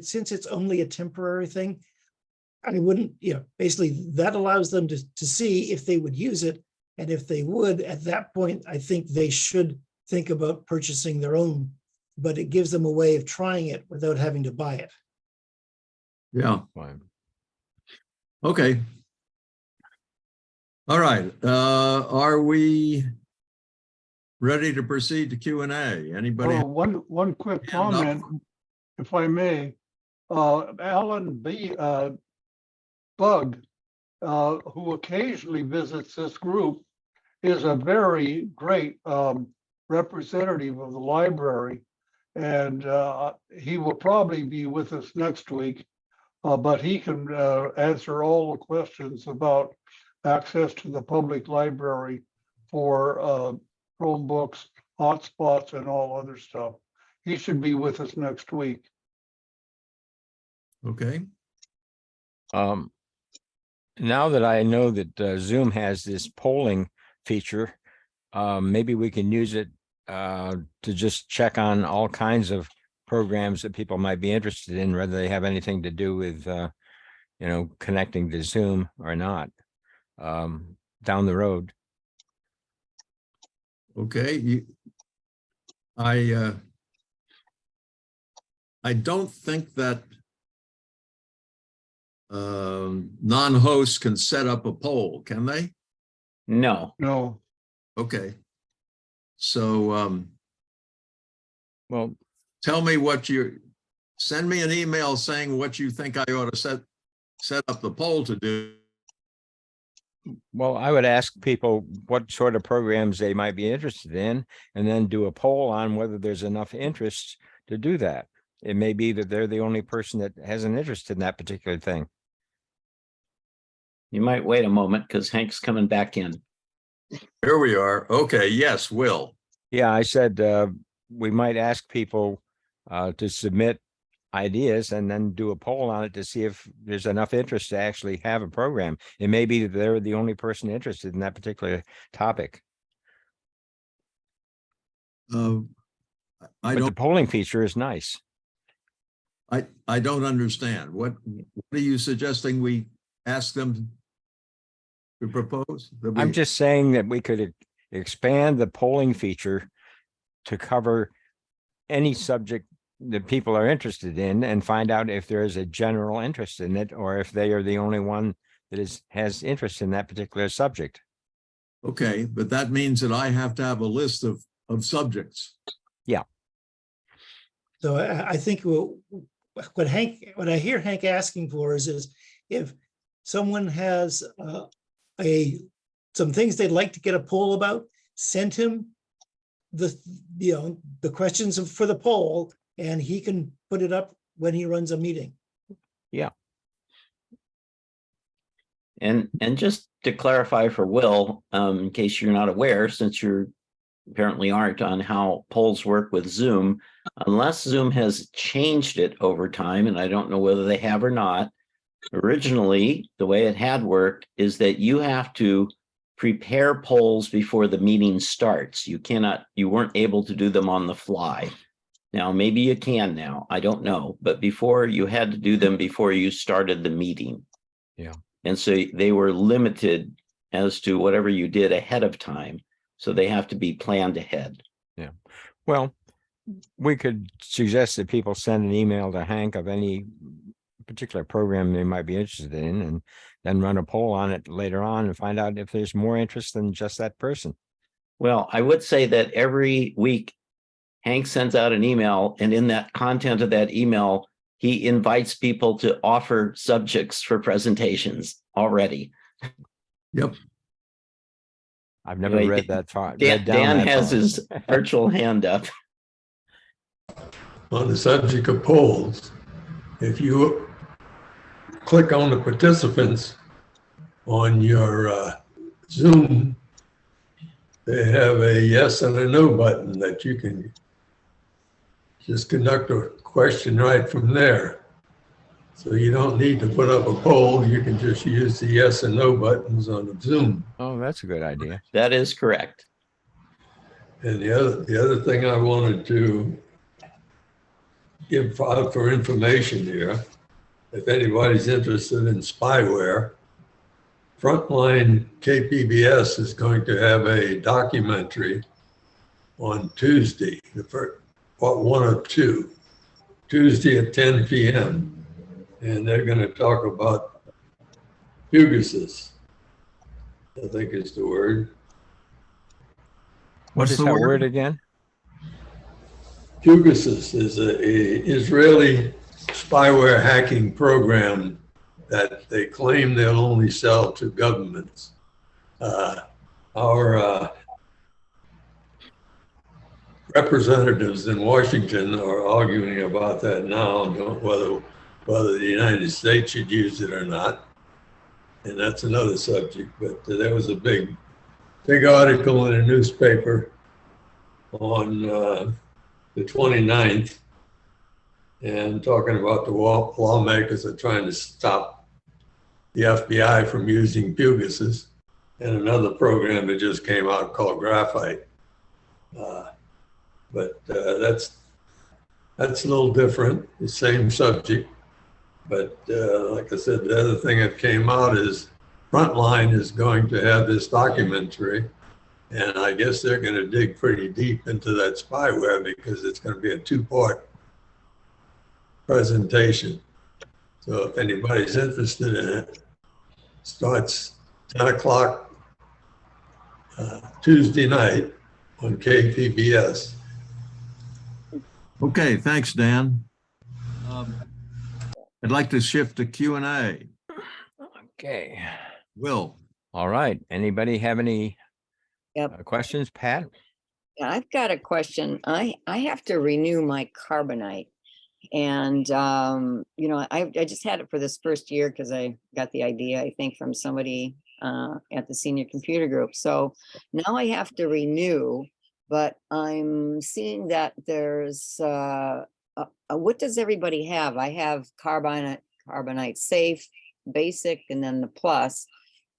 since it's only a temporary thing, I wouldn't, basically that allows them to see if they would use it. And if they would, at that point, I think they should think about purchasing their own, but it gives them a way of trying it without having to buy it. Yeah. Fine. Okay. All right. Are we ready to proceed to Q&A? Anybody? One quick Hand up? comment, if I may. Alan Bug, who occasionally visits this group, is a very great representative of the library. And he will probably be with us next week, but he can answer all the questions about access to the public library for Chromebooks, hotspots, and all other stuff. He should be with us next week. Okay. Now that I know that Zoom has this polling feature, maybe we can use it to just check on all kinds of programs that people might be interested in, whether they have anything to do with, connecting to Zoom or not, down the road. Okay. I don't think that non-hosts can set up a poll, can they? No. No. Okay. So Well, tell me send me an email saying what you think I ought to set up the poll to do. I would ask people what sort of programs they might be interested in, and then do a poll on whether there's enough interest to do that. It may be that they're the only person that has an interest in that particular thing. You might wait a moment because Hank's coming back in. Here we are. Okay. Yes, Will. Yeah, I said we might ask people to submit ideas and then do a poll on it to see if there's enough interest to actually have a program. It may be that they're the only person interested in that particular topic. But The polling feature is nice. I don't understand. What are you suggesting we ask them to propose? I'm just saying that we could expand the polling feature to cover any subject that people are interested in and find out if there is a general interest in it or if they are the only one that has interest in that particular subject. Okay, but that means that I have to have a list of subjects. So I think what I hear Hank asking for is if someone has some things they'd like to get a poll about, send him the questions for the poll, and he can put it up when he runs a meeting. And just to clarify for Will, in case you're not aware, since you're apparently aren't on how polls work with Zoom, unless Zoom has changed it over time, and I don't know whether they have or not. Originally, the way it had worked is that you have to prepare polls before the meeting starts. You weren't able to do them on the fly. Now, maybe you can now, I don't know, but before you had to do them before you started the meeting. Yeah. And so they were limited as to whatever you did ahead of time. So they have to be planned ahead. Yeah. Well, we could suggest that people send an email to Hank of any particular program they might be interested in, and then run a poll on it later on and find out if there's more interest than just that person. Well, I would say that every week Hank sends out an email, and in that content of that email, he invites people to offer subjects for presentations already. Yep. I've never Anyway, read that far. Dan has his virtual hand up. On the subject of polls, if you click on the participants on your Zoom, they have a yes and a no button that you can just conduct a question right from there. So you don't need to put up a poll. You can just use the yes and no buttons on the Zoom. Oh, that's a good idea. That is correct. And the other thing I wanted to give out for information here, if anybody's interested in spyware, Frontline KPBS is going to have a documentary on Tuesday, part 1 of 2, Tuesday at 10 p.m. And they're going to talk about Pegasus, I think is the word. What is that word again? Pegasus is a Israeli spyware hacking program that they claim they'll only sell to governments. Our representatives in Washington are arguing about that now, whether the United States should use it or not. And that's another subject, but there was a big article in a newspaper on the 29th, and talking about the lawmakers are trying to stop the FBI from using Pegasus, and another program that just came out called Graphite. But that's a little different, the same subject. But like I said, the other thing that came out is Frontline is going to have this documentary, and I guess they're going to dig pretty deep into that spyware because it's going to be a 2-part presentation. So if anybody's interested in it, starts 10 o'clock Tuesday night on KPBS. Okay, thanks, Dan. I'd like to shift to Q&A. Okay. Will. All right. Anybody have any Yep. questions, Pat? Yeah, I've got a question. I have to renew my carbonite. And, I just had it for this first year because I got the idea, I think, from somebody at the senior computer group. So now I have to renew, but I'm seeing that there's, what does everybody have? I have carbonite safe, basic, and then the plus.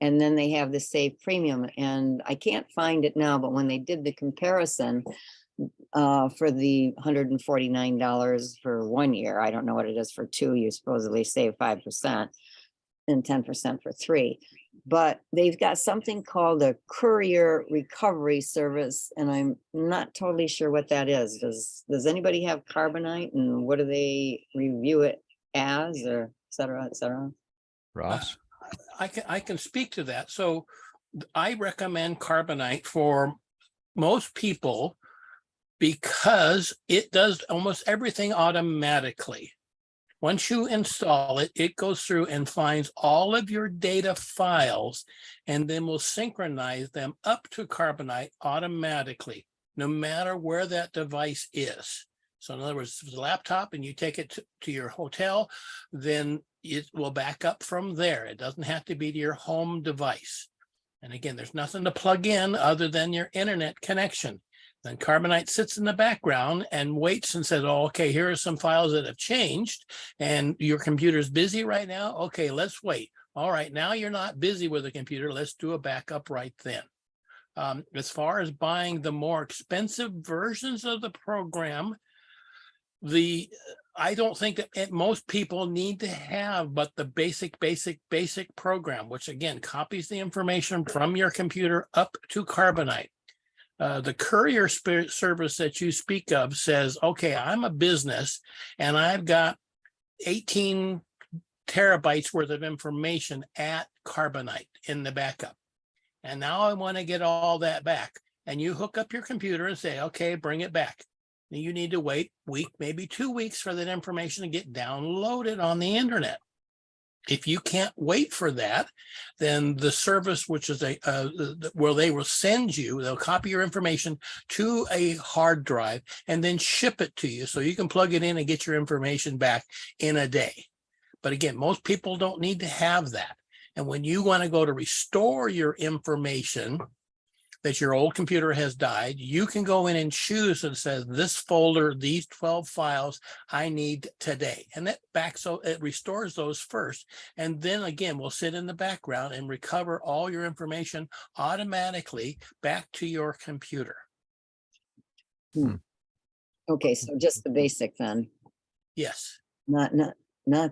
And then they have the Save Premium, and I can't find it now, but when they did the comparison for the $149 for 1 year, I don't know what it is for 2, you supposedly save 5% and 10% for 3. but they've got something called a courier recovery service, and I'm not totally sure what that is. Does anybody have Carbonite, and what do they review it as, or et cetera, et cetera? Ross? I can speak to that. So I recommend Carbonite for most people because it does almost everything automatically. Once you install it, it goes through and finds all of your data files and then will synchronize them up to Carbonite automatically, no matter where that device is. So in other words, if it's a laptop and you take it to your hotel, then it will back up from there. It doesn't have to be to your home device. And again, there's nothing to plug in other than your internet connection. Then Carbonite sits in the background and waits and says, oh, okay, here are some files that have changed and your computer's busy right now. Okay, let's wait. All right, now you're not busy with the computer. Let's do a backup right then. As far as buying the more expensive versions of the program, I don't think that most people need to have but the basic program, which again copies the information from your computer up to Carbonite. The courier service that you speak of says, okay, I'm a business and I've got 18 terabytes worth of information at Carbonite in the backup. And now I want to get all that back. And you hook up your computer and say, okay, bring it back. And you need to wait a week, maybe 2 weeks for that information to get downloaded on the internet. If you can't wait for that, then the service, which is where they will send you, they'll copy your information to a hard drive and then ship it to you so you can plug it in and get your information back in a day. But again, most people don't need to have that. And when you want to go to restore your information that your old computer has died, you can go in and choose and says this folder, these 12 files I need today. And that so it restores those first. And then again, we'll sit in the background and recover all your information automatically back to your computer. Okay, so just the basic then, Yes. not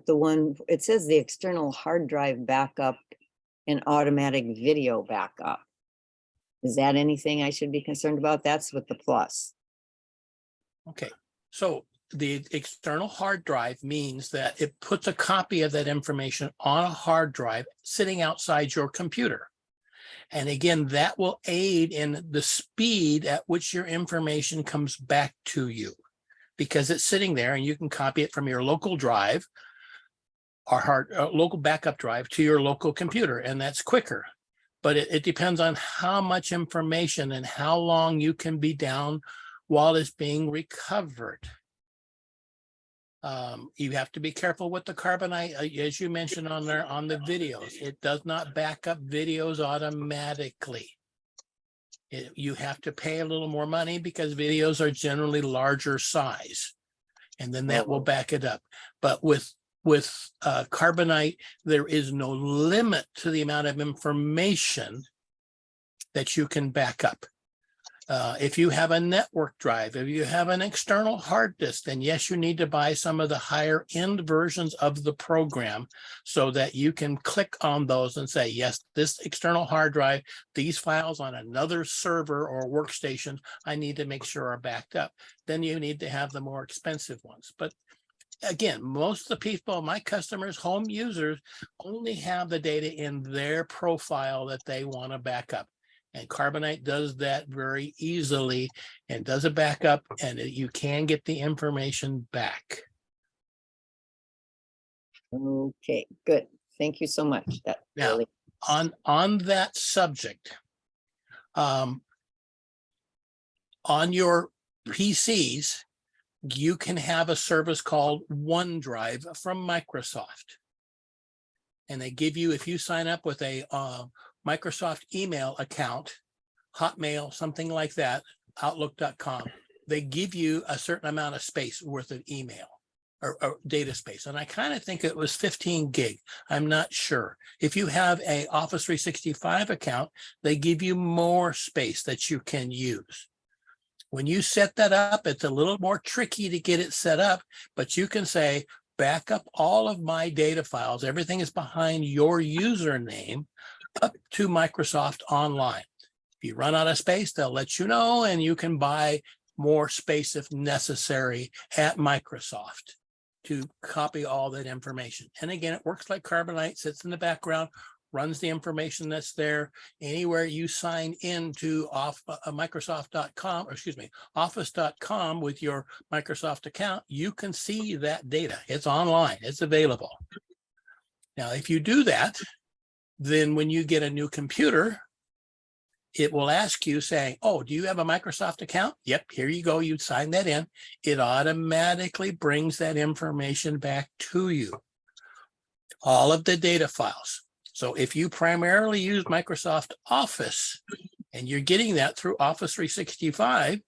the one, it says the external hard drive backup and automatic video backup. Is that anything I should be concerned about? That's with the plus. Okay, so the external hard drive means that it puts a copy of that information on a hard drive sitting outside your computer. And again, that will aid in the speed at which your information comes back to you because it's sitting there and you can copy it from your local drive or local backup drive to your local computer, and that's quicker. But it depends on how much information and how long you can be down while it's being recovered. You have to be careful with the Carbonite, as you mentioned on the videos. It does not back up videos automatically. You have to pay a little more money because videos are generally larger size, and then that will back it up. But with Carbonite, there is no limit to the amount of information that you can back up. If you have a network drive, if you have an external hard disk, then yes, you need to buy some of the higher end versions of the program so that you can click on those and say, yes, this external hard drive, these files on another server or workstation, I need to make sure are backed up. Then you need to have the more expensive ones. But again, most of the people, my customers, home users, only have the data in their profile that they want to back up. And Carbonite does that very easily and does a backup, and you can get the information back. Okay, good. Thank you so much. That Now, really, on that subject, on your PCs, you can have a service called OneDrive from Microsoft. And they give you, if you sign up with a Microsoft email account, Hotmail, something like that, Outlook.com, they give you a certain amount of space worth of email or data space. And I kind of think it was 15 gig. I'm not sure. If you have a Office 365 account, they give you more space that you can use. When you set that up, it's a little more tricky to get it set up, but you can say, back up all of my data files. Everything is behind your username up to Microsoft Online. If you run out of space, they'll let you know, and you can buy more space if necessary at Microsoft to copy all that information. And again, it works like Carbonite, sits in the background, runs the information that's there. Anywhere you sign into Microsoft.com, or excuse me, Office.com with your Microsoft account, you can see that data. It's online, it's available. Now, if you do that, then when you get a new computer, it will ask you saying, oh, do you have a Microsoft account? Yep, here you go. You sign that in. It automatically brings that information back to you. All of the data files. So if you primarily use Microsoft Office and you're getting that through Office 365,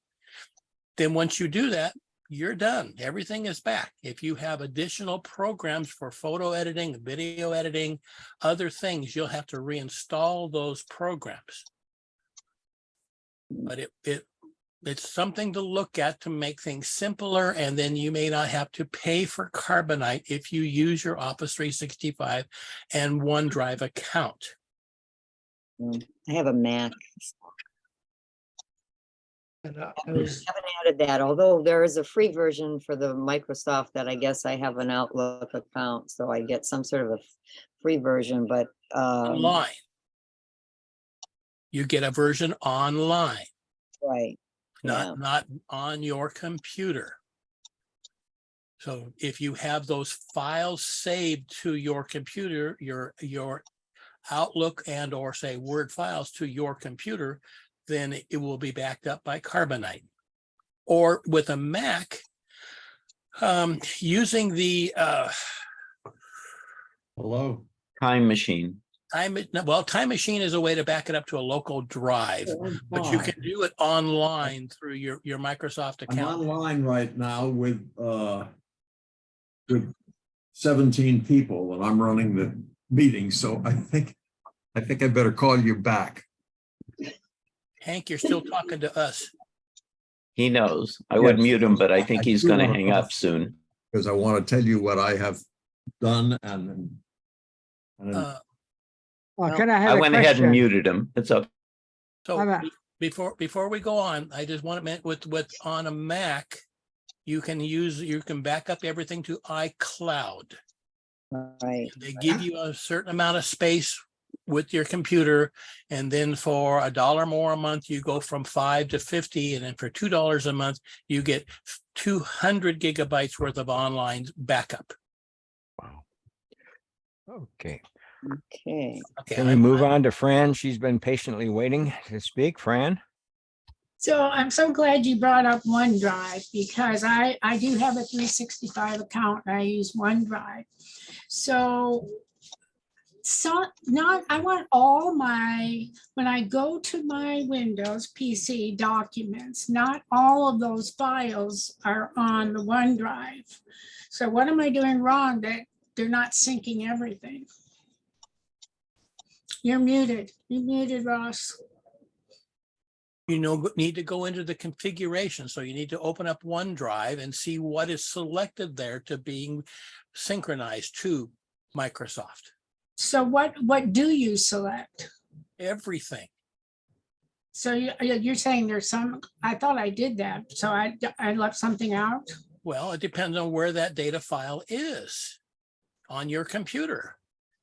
then once you do that, you're done. Everything is back. If you have additional programs for photo editing, video editing, other things, you'll have to reinstall those programs. But it's something to look at to make things simpler, and then you may not have to pay for Carbonite if you use your Office 365 and OneDrive account. I have a Mac. And I I was, haven't added that, although there is a free version for the Microsoft that I guess I have an Outlook account, so I get some sort of a free version, but Online. You get a version online, right. not on your computer. So if you have those files saved to your computer, your Outlook and or say Word files to your computer, then it will be backed up by Carbonite. Or with a Mac, using the Hello. Time machine. Time Machine is a way to back it up to a local drive, but you can do it online through your Microsoft I'm account. online right now with 17 people, and I'm running the meeting, so I think I better call you back. Hank, you're still talking to us. He knows. I would Yes. mute him, but I think I he's do going to wanna hang talk. up soon. Because I want to tell you what I have done and Can I have I a went ahead and question? muted him. It's okay. So I'm a- before we go on, I just want to mention with on a Mac, you can back up everything to iCloud. Right. They give you a certain amount of space with your computer, and then for $1 more a month, you go from 5 to 50, and then for $2 a month, you get 200 gigabytes worth of online backup. Wow. Okay. Okay. Okay, Can we move on to Fran? She's been patiently waiting to speak. Fran? So I'm so glad you brought up OneDrive, because I do have a 365 account and I use OneDrive. So I want all my, when I go to my Windows PC documents, not all of those files are on the OneDrive. So what am I doing wrong that they're not syncing everything? You're muted. You're muted, Ross. Need to go into the configuration. So you need to open up OneDrive and see what is selected there to being synchronized to Microsoft. So what do you select? Everything. So you're saying there's some, I thought I did that. So I left something out? Well, it depends on where that data file is on your computer.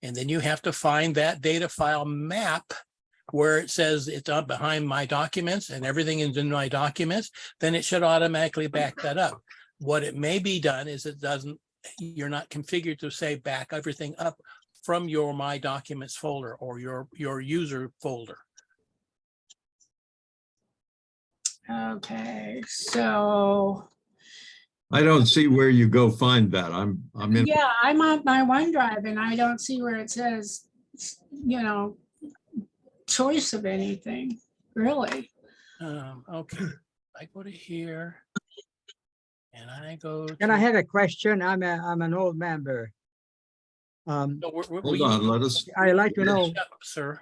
And then you have to find that data file map where it says it's up behind my documents and everything is in my documents, then it should automatically back that up. What it may be done is you're not configured to say back everything up from your My Documents folder or your user folder. Okay, so. I don't see where you go find that. I'm in. Yeah, I'm on my OneDrive and I don't see where it says, choice of anything, really. Okay, I go to here and I go. Can I have a question? I'm an old member. No, Hold on, let us. I'd like to know, Sir.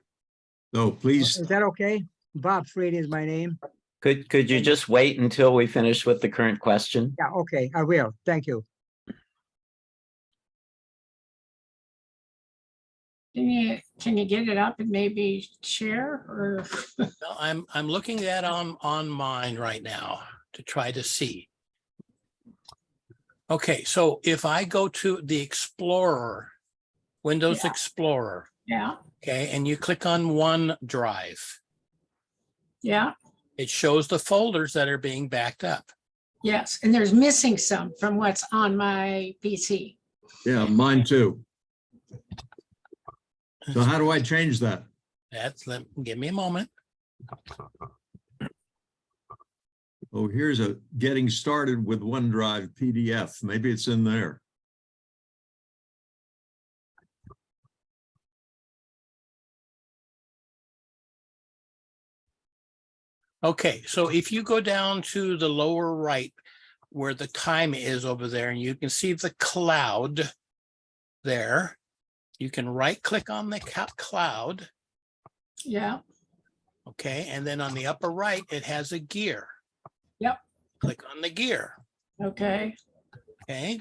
No, please. is that okay? Bob Fried is my name. Could you just wait until we finish with the current question? Yeah, okay, I will. Thank you. Can you get it up and maybe share or? No, I'm looking at on mine right now to try to see. Okay, so if I go to the Explorer, Windows Yeah. Explorer, Yeah, okay, and you click on OneDrive, yeah, it shows the folders that are being backed up. yes. And there's missing some from what's on my PC. Yeah, mine too. So how do I change that? Give me a moment. Oh, here's a getting started with OneDrive PDF. Maybe it's in there. Okay, so if you go down to the lower right where the time is over there, and you can see the cloud there, you can right click on the cloud. Yeah, Okay, and then on the upper right, it has a gear. Yep. Click on the gear. okay, Okay,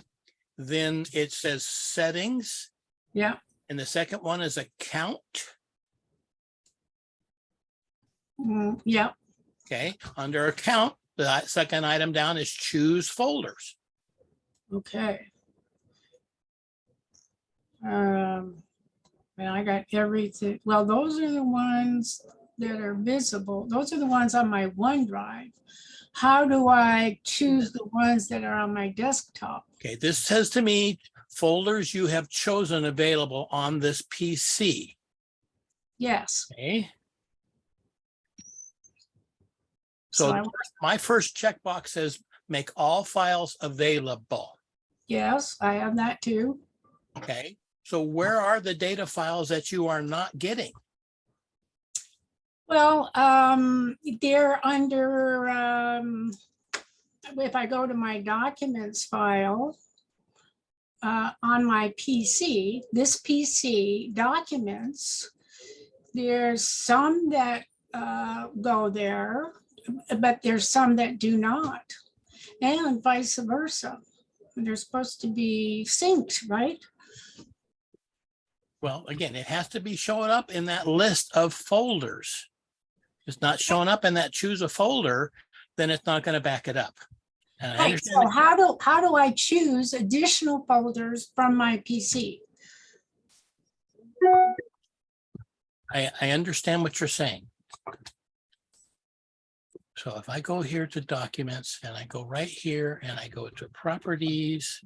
then it says settings, yeah, and the second one is account. yeah, Okay, under account, the second item down is choose folders. okay. And I got everything. Well, those are the ones that are visible. Those are the ones on my OneDrive. How do I choose the ones that are on my desktop? Okay, this says to me folders you have chosen available on this PC. Yes. Okay. So So my first checkbox says make all files available. yes, I have that too. Okay, so where are the data files that you are not getting? Well, they're under, if I go to my documents file on my PC, this PC documents, there's some that go there, but there's some that do not, and vice versa. They're supposed to be synced, right? Well, again, it has to be showing up in that list of folders. If it's not showing up in that choose a folder, then it's not going to back it up. And I Right, understand so how do I choose additional folders from my PC? I understand what you're saying. So if I go here to documents and I go right here and I go to properties.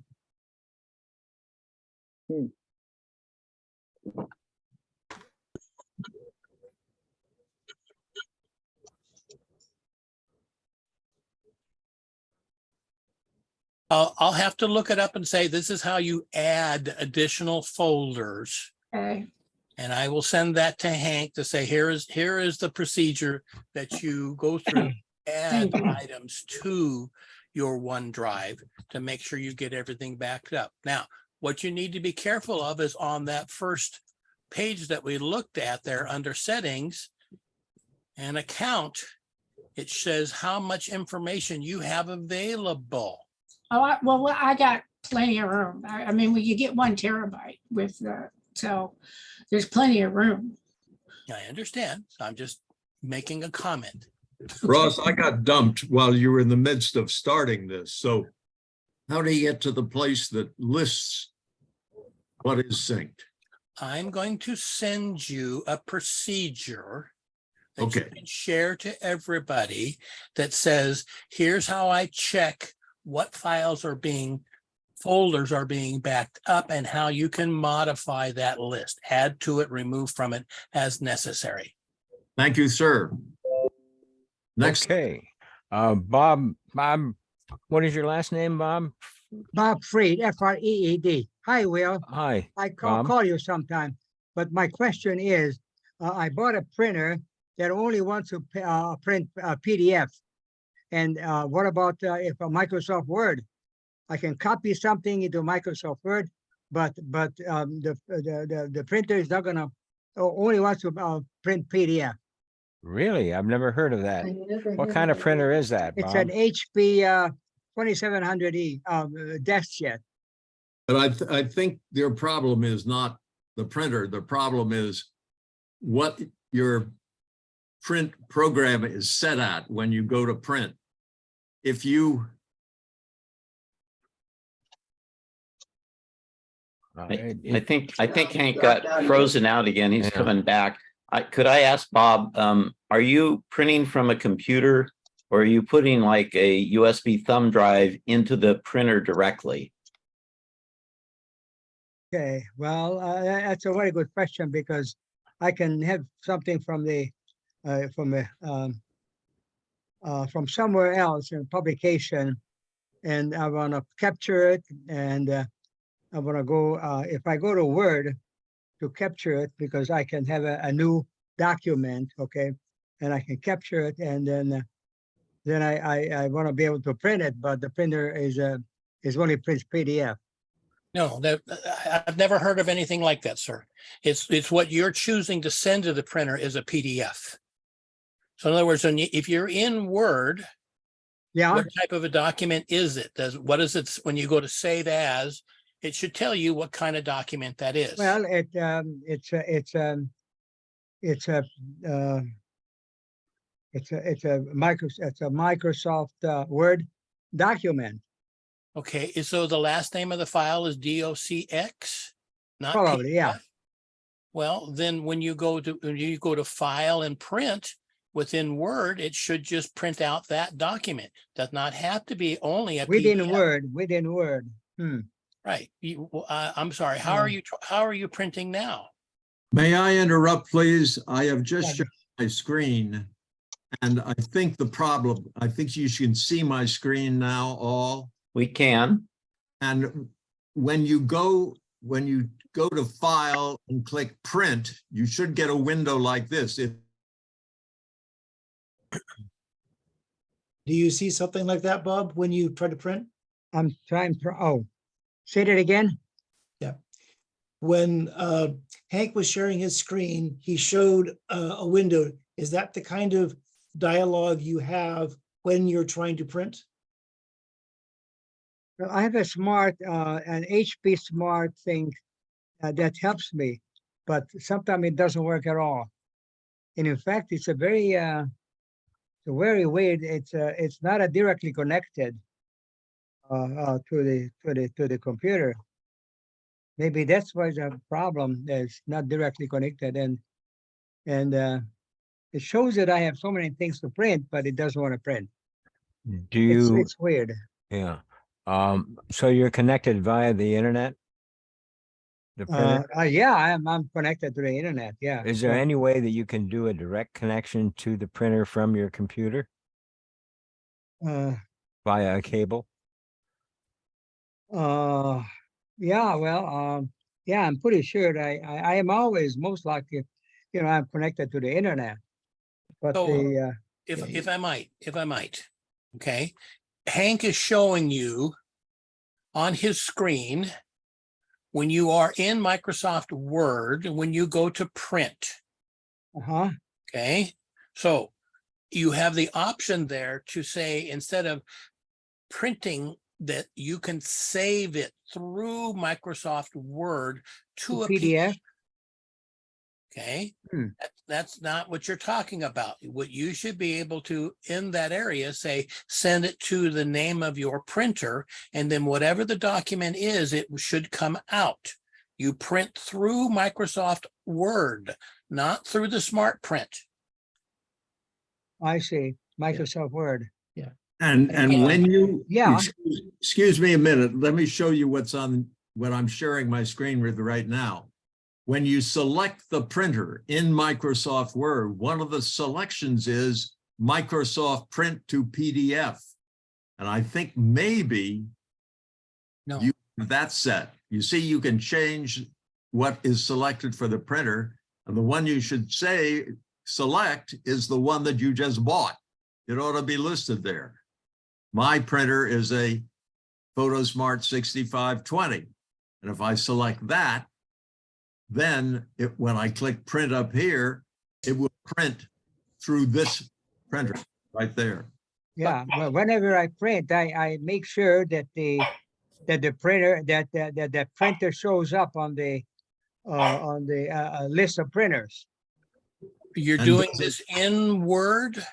I'll have to look it up and say, this is how you add additional folders. Okay, And I will send that to Hank to say, here is the procedure that you go through, add Thank you. items to your OneDrive to make sure you get everything backed up. Now, what you need to be careful of is on that first page that we looked at there under settings and account, it says how much information you have available. oh, well, I got plenty of room. I mean, well, you get 1 terabyte with so there's plenty of room. I understand. I'm just making a comment. Ross, I got dumped while you were in the midst of starting this. So how do you get to the place that lists what is synced? I'm going to send you a procedure that you Okay. can share to everybody that says, here's how I check what folders are being backed up and how you can modify that list, add to it, remove from it as necessary. Thank you, sir. Next, Okay. Bob, what is your last name, Bob? Bob Freed, F-R-E-E-D. Hi, Will. Hi. I call Bob. you sometime, but my question is, I bought a printer that only wants to print PDF. And what about if a Microsoft Word? I can copy something into Microsoft Word, but the printer is not gonna only wants to print PDF. Really? I've never heard of that. What kind of printer is that, It's Bob? an HP 2700E DeskJet. but I think their problem is not the printer. The problem is what your print program is set at when you go to print. If you, I think Hank got frozen out again. He's Yeah. coming back. Could I ask Bob, are you printing from a computer or are you putting like a USB thumb drive into the printer directly? Okay, well, that's a very good question because I can have something from the from somewhere else in publication, and I want to capture it, and I want to go if I go to Word to capture it because I can have a new document, okay, and I can capture it, and then I want to be able to print it, but the printer is only prints PDF. No, I've never heard of anything like that, sir. It's what you're choosing to send to the printer is a PDF. So in other words, if you're in Word, Yeah, what type of a document is it? What is it when you go to save as? It should tell you what kind of document that is. well, it's a Microsoft Word document. Okay, so the last name of the file is docx, not Probably, yeah. PDF? Well, then when you go to file and print within Word, it should just print out that document. Does not have to be only a Within PDF. Word. Right. I'm sorry. How are you printing now? may I interrupt, please? I have just shared my screen. And I think I think you can see my screen now all. We can. And when you go to file and click print, you should get a window like this. Do you see something like that, Bob, when you try to print? I'm trying to, oh, say that again? Yeah. When Hank was sharing his screen, he showed a window. Is that the kind of dialogue you have when you're trying to print? Well, I have a an HP smart thing that helps me, but sometimes it doesn't work at all. And in fact, it's a very weird. It's not directly connected to the computer. Maybe that's why the problem is not directly connected, and it shows that I have so many things to print, but it doesn't want to print. Do you, It's weird. yeah. So you're connected via the internet? The printer? Yeah, I'm connected to the internet. Yeah. Is there any way that you can do a direct connection to the printer from your computer Uh, via a cable? yeah, well, yeah, I'm pretty sure that I am always most likely, I'm connected to the internet. But So, if I might, okay. Hank is showing you on his screen when you are in Microsoft Word, when you go to print, uh-huh. okay? So you have the option there to say, instead of printing, that you can save it through Microsoft Word to a PDF. Okay, that's not what you're talking about. What you should be able to, in that area, say, send it to the name of your printer, and then whatever the document is, it should come out. You print through Microsoft Word, not through the Smart Print. I see, Microsoft Word. Yeah. And when you, Yeah. excuse me a minute, let me show you what I'm sharing my screen with right now. When you select the printer in Microsoft Word, one of the selections is Microsoft Print to PDF. And I think maybe you have that set. You see, you can change what is selected for the printer. And the one you should select is the one that you just bought. It ought to be listed there. My printer is a PhotoSmart 6520. And if I select that, then when I click print up here, it will print through this printer right there. Yeah, well, whenever I print, I make sure that the printer shows up on the on the list of printers. You're And doing does this in Word?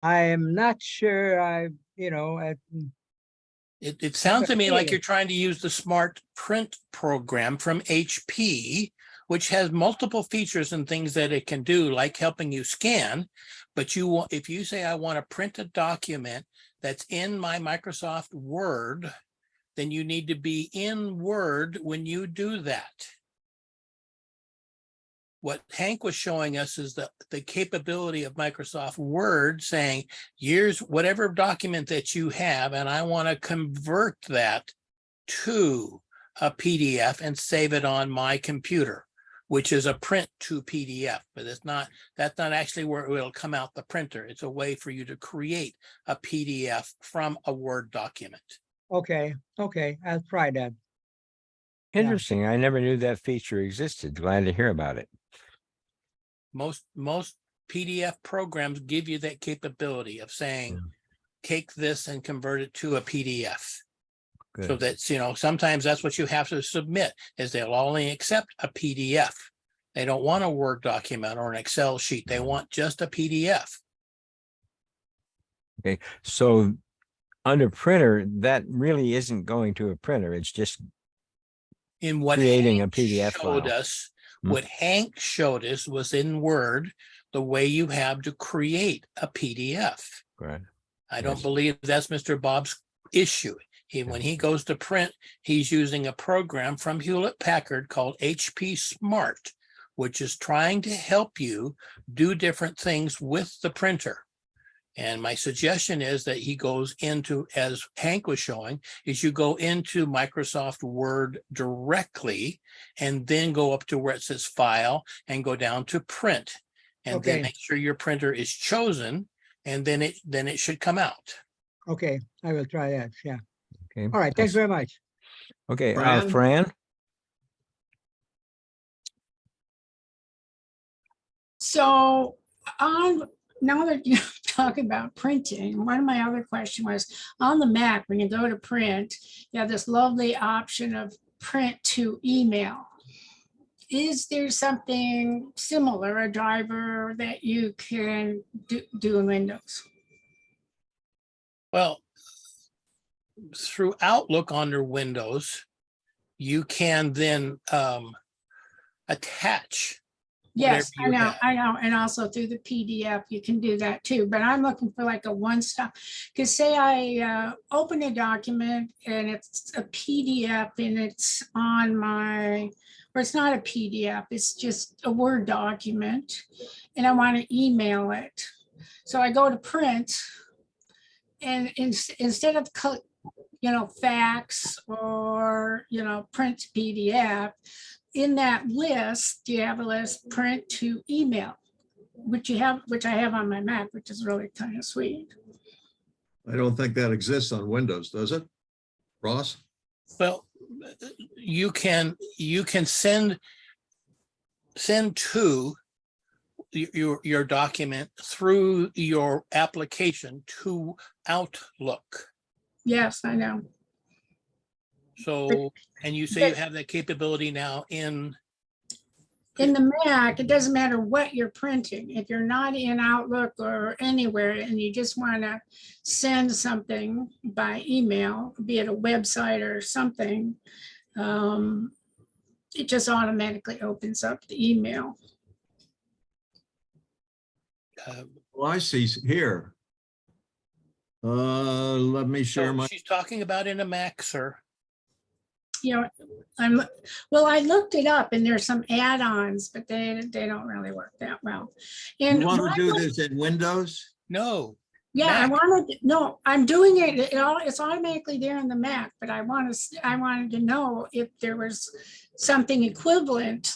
I am not sure It sounds to me like feeling. you're trying to use the Smart Print program from HP, which has multiple features and things that it can do, like helping you scan. But you want, if you say, I want to print a document that's in my Microsoft Word, then you need to be in Word when you do that. What Hank was showing us is the capability of Microsoft Word saying, here's whatever document that you have, and I want to convert that to a PDF and save it on my computer, which is a print to PDF, but that's not actually where it will come out the printer. It's a way for you to create a PDF from a Word document. Okay, I'll try that. Interesting. I never knew that feature existed. Glad to hear about it. Most PDF programs give you that capability of saying, Yeah. take this and convert it to a PDF. Good. So that's, sometimes that's what you have to submit, is they'll only accept a PDF. They don't want a Word document or an Excel sheet. They want just a PDF. Okay. So under printer, that really isn't going to a printer. It's just In what creating Hank a PDF showed file. us, what Hank showed us was in Word, the way you have to create a PDF. Right. I don't Yes. believe that's Mr. Bob's issue. When he goes to print, he's using a program from Hewlett Packard called HP Smart, which is trying to help you do different things with the printer. And my suggestion is that he goes into, as Hank was showing, is you go into Microsoft Word directly and then go up to where it says File and go down to Print. And then Okay. make sure your printer is chosen, and then it should come out. Okay, I will try that. Yeah. Okay. All right. Thanks very much. Okay. Fran? Fran? So now that you're talking about printing, one of my other questions was on the Mac, when you go to print, you have this lovely option of print to email. Is there something similar, a driver that you can do in Windows? Well, through Outlook under Windows, you can then attach. Yes, whatever you have. I know. And also through the PDF, you can do that too. But I'm looking for like a one-stop, because say I open a document and it's a PDF and it's on my, or it's not a PDF, it's just a Word document and I want to email it. So I go to print and instead of fax or, print PDF, in that list, you have a list print to email, which I have on my Mac, which is really kind of sweet. I don't think that exists on Windows, does it? Ross? Well, you can send to your document through your application to Outlook. Yes, I know. So, and you say you have that capability now in the Mac, it doesn't matter what you're printing. If you're not in Outlook or anywhere and you just want to send something by email, be it a website or something, it just automatically opens up the email. Well, I see here. Let me share so my, she's talking about in a Mac, sir. I looked it up and there's some add-ons, but they don't really work that well. And you want to do this in Windows? No. yeah, Mac. I'm doing it. It's automatically there in the Mac, but I wanted to know if there was something equivalent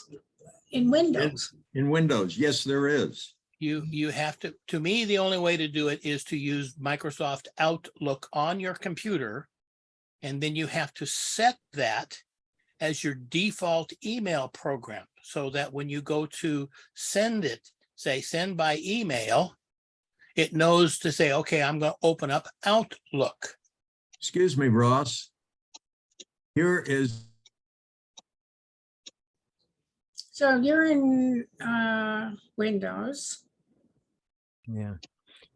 in Windows. In Windows, yes, there is. You have to me, the only way to do it is to use Microsoft Outlook on your computer. And then you have to set that as your default email program so that when you go to send it, say send by email, it knows to say, okay, I'm going to open up Outlook. Excuse me, Ross. Here is So you're in Windows. Yeah.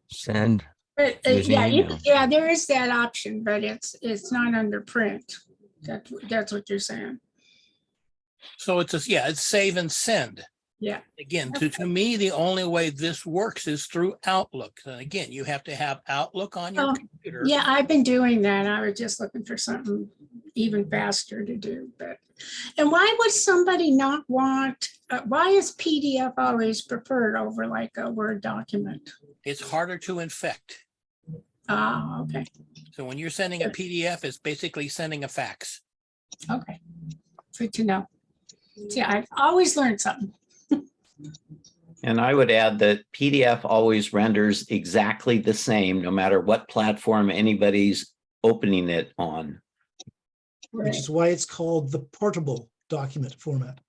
Send. But Using email. yeah, there is that option, but it's not under print. That's what you're saying. So it's it's save and send. Yeah. Again, to me, the only way this works is through Outlook. And again, you have to have Outlook on your computer. Yeah, I've been doing that. I was just looking for something even faster to do. And why would somebody not want? Why is PDF always preferred over like a Word document? It's harder to infect. Ah, okay. So when you're sending a PDF, it's basically sending a fax. Okay, good to know. See, I've always learned something. And I would add that PDF always renders exactly the same, no matter what platform anybody's opening it on. Which is why it's called the portable document format.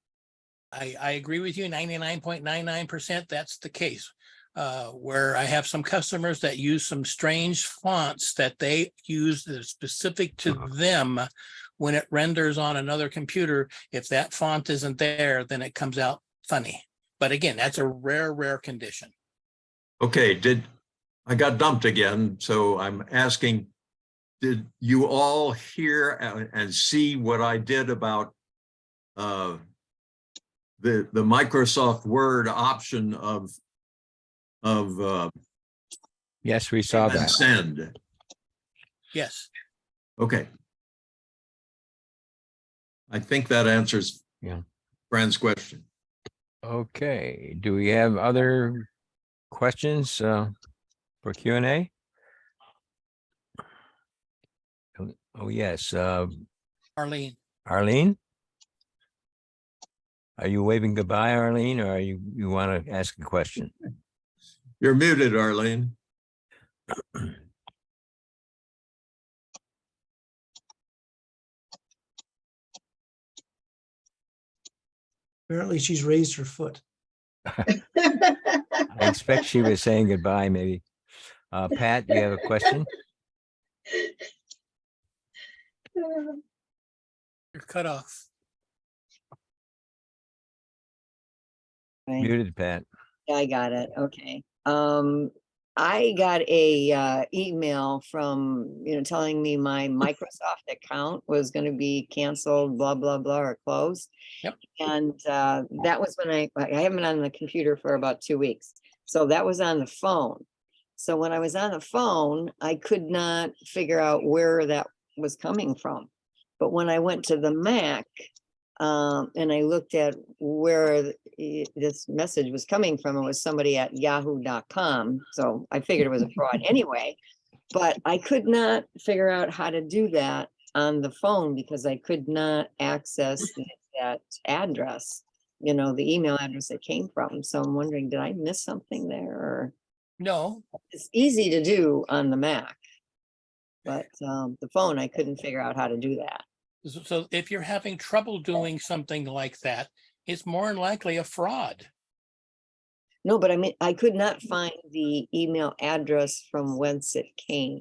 I agree with you 99.99%. That's the case. Where I have some customers that use some strange fonts that they use that are specific to them. When it renders on another computer, if that font isn't there, then it comes out funny. But again, that's a rare condition. Okay, I got dumped again, so I'm asking, did you all hear and see what I did about the Microsoft Word option of Yes, we saw that. send? Yes. Okay. I think that answers Fran's question. Okay, do we have other questions for Q&A? Oh, yes. Arlene. Arlene? Are you waving goodbye, Arlene, or you want to ask a question? You're muted, Arlene. Apparently she's raised her foot. I expect she was saying goodbye, maybe. Pat, you have a question? You're cut off. Right. Muted, Pat. Yeah, I got it. Okay. I got a email from, telling me my Microsoft account was going to be canceled, blah, blah, blah, or closed. Yep. And that was when I haven't been on the computer for about 2 weeks. So that was on the phone. So when I was on the phone, I could not figure out where that was coming from. But when I went to the Mac, and I looked at where this message was coming from, it was somebody at yahoo.com. So I figured it was a fraud anyway, but I could not figure out how to do that on the phone because I could not access that address, the email address it came from. So I'm wondering, did I miss something there? Or No. it's easy to do on the Mac, but the phone, I couldn't figure out how to do that. So if you're having trouble doing something like that, it's more than likely a fraud. No, but I mean, I could not find the email address from whence it came.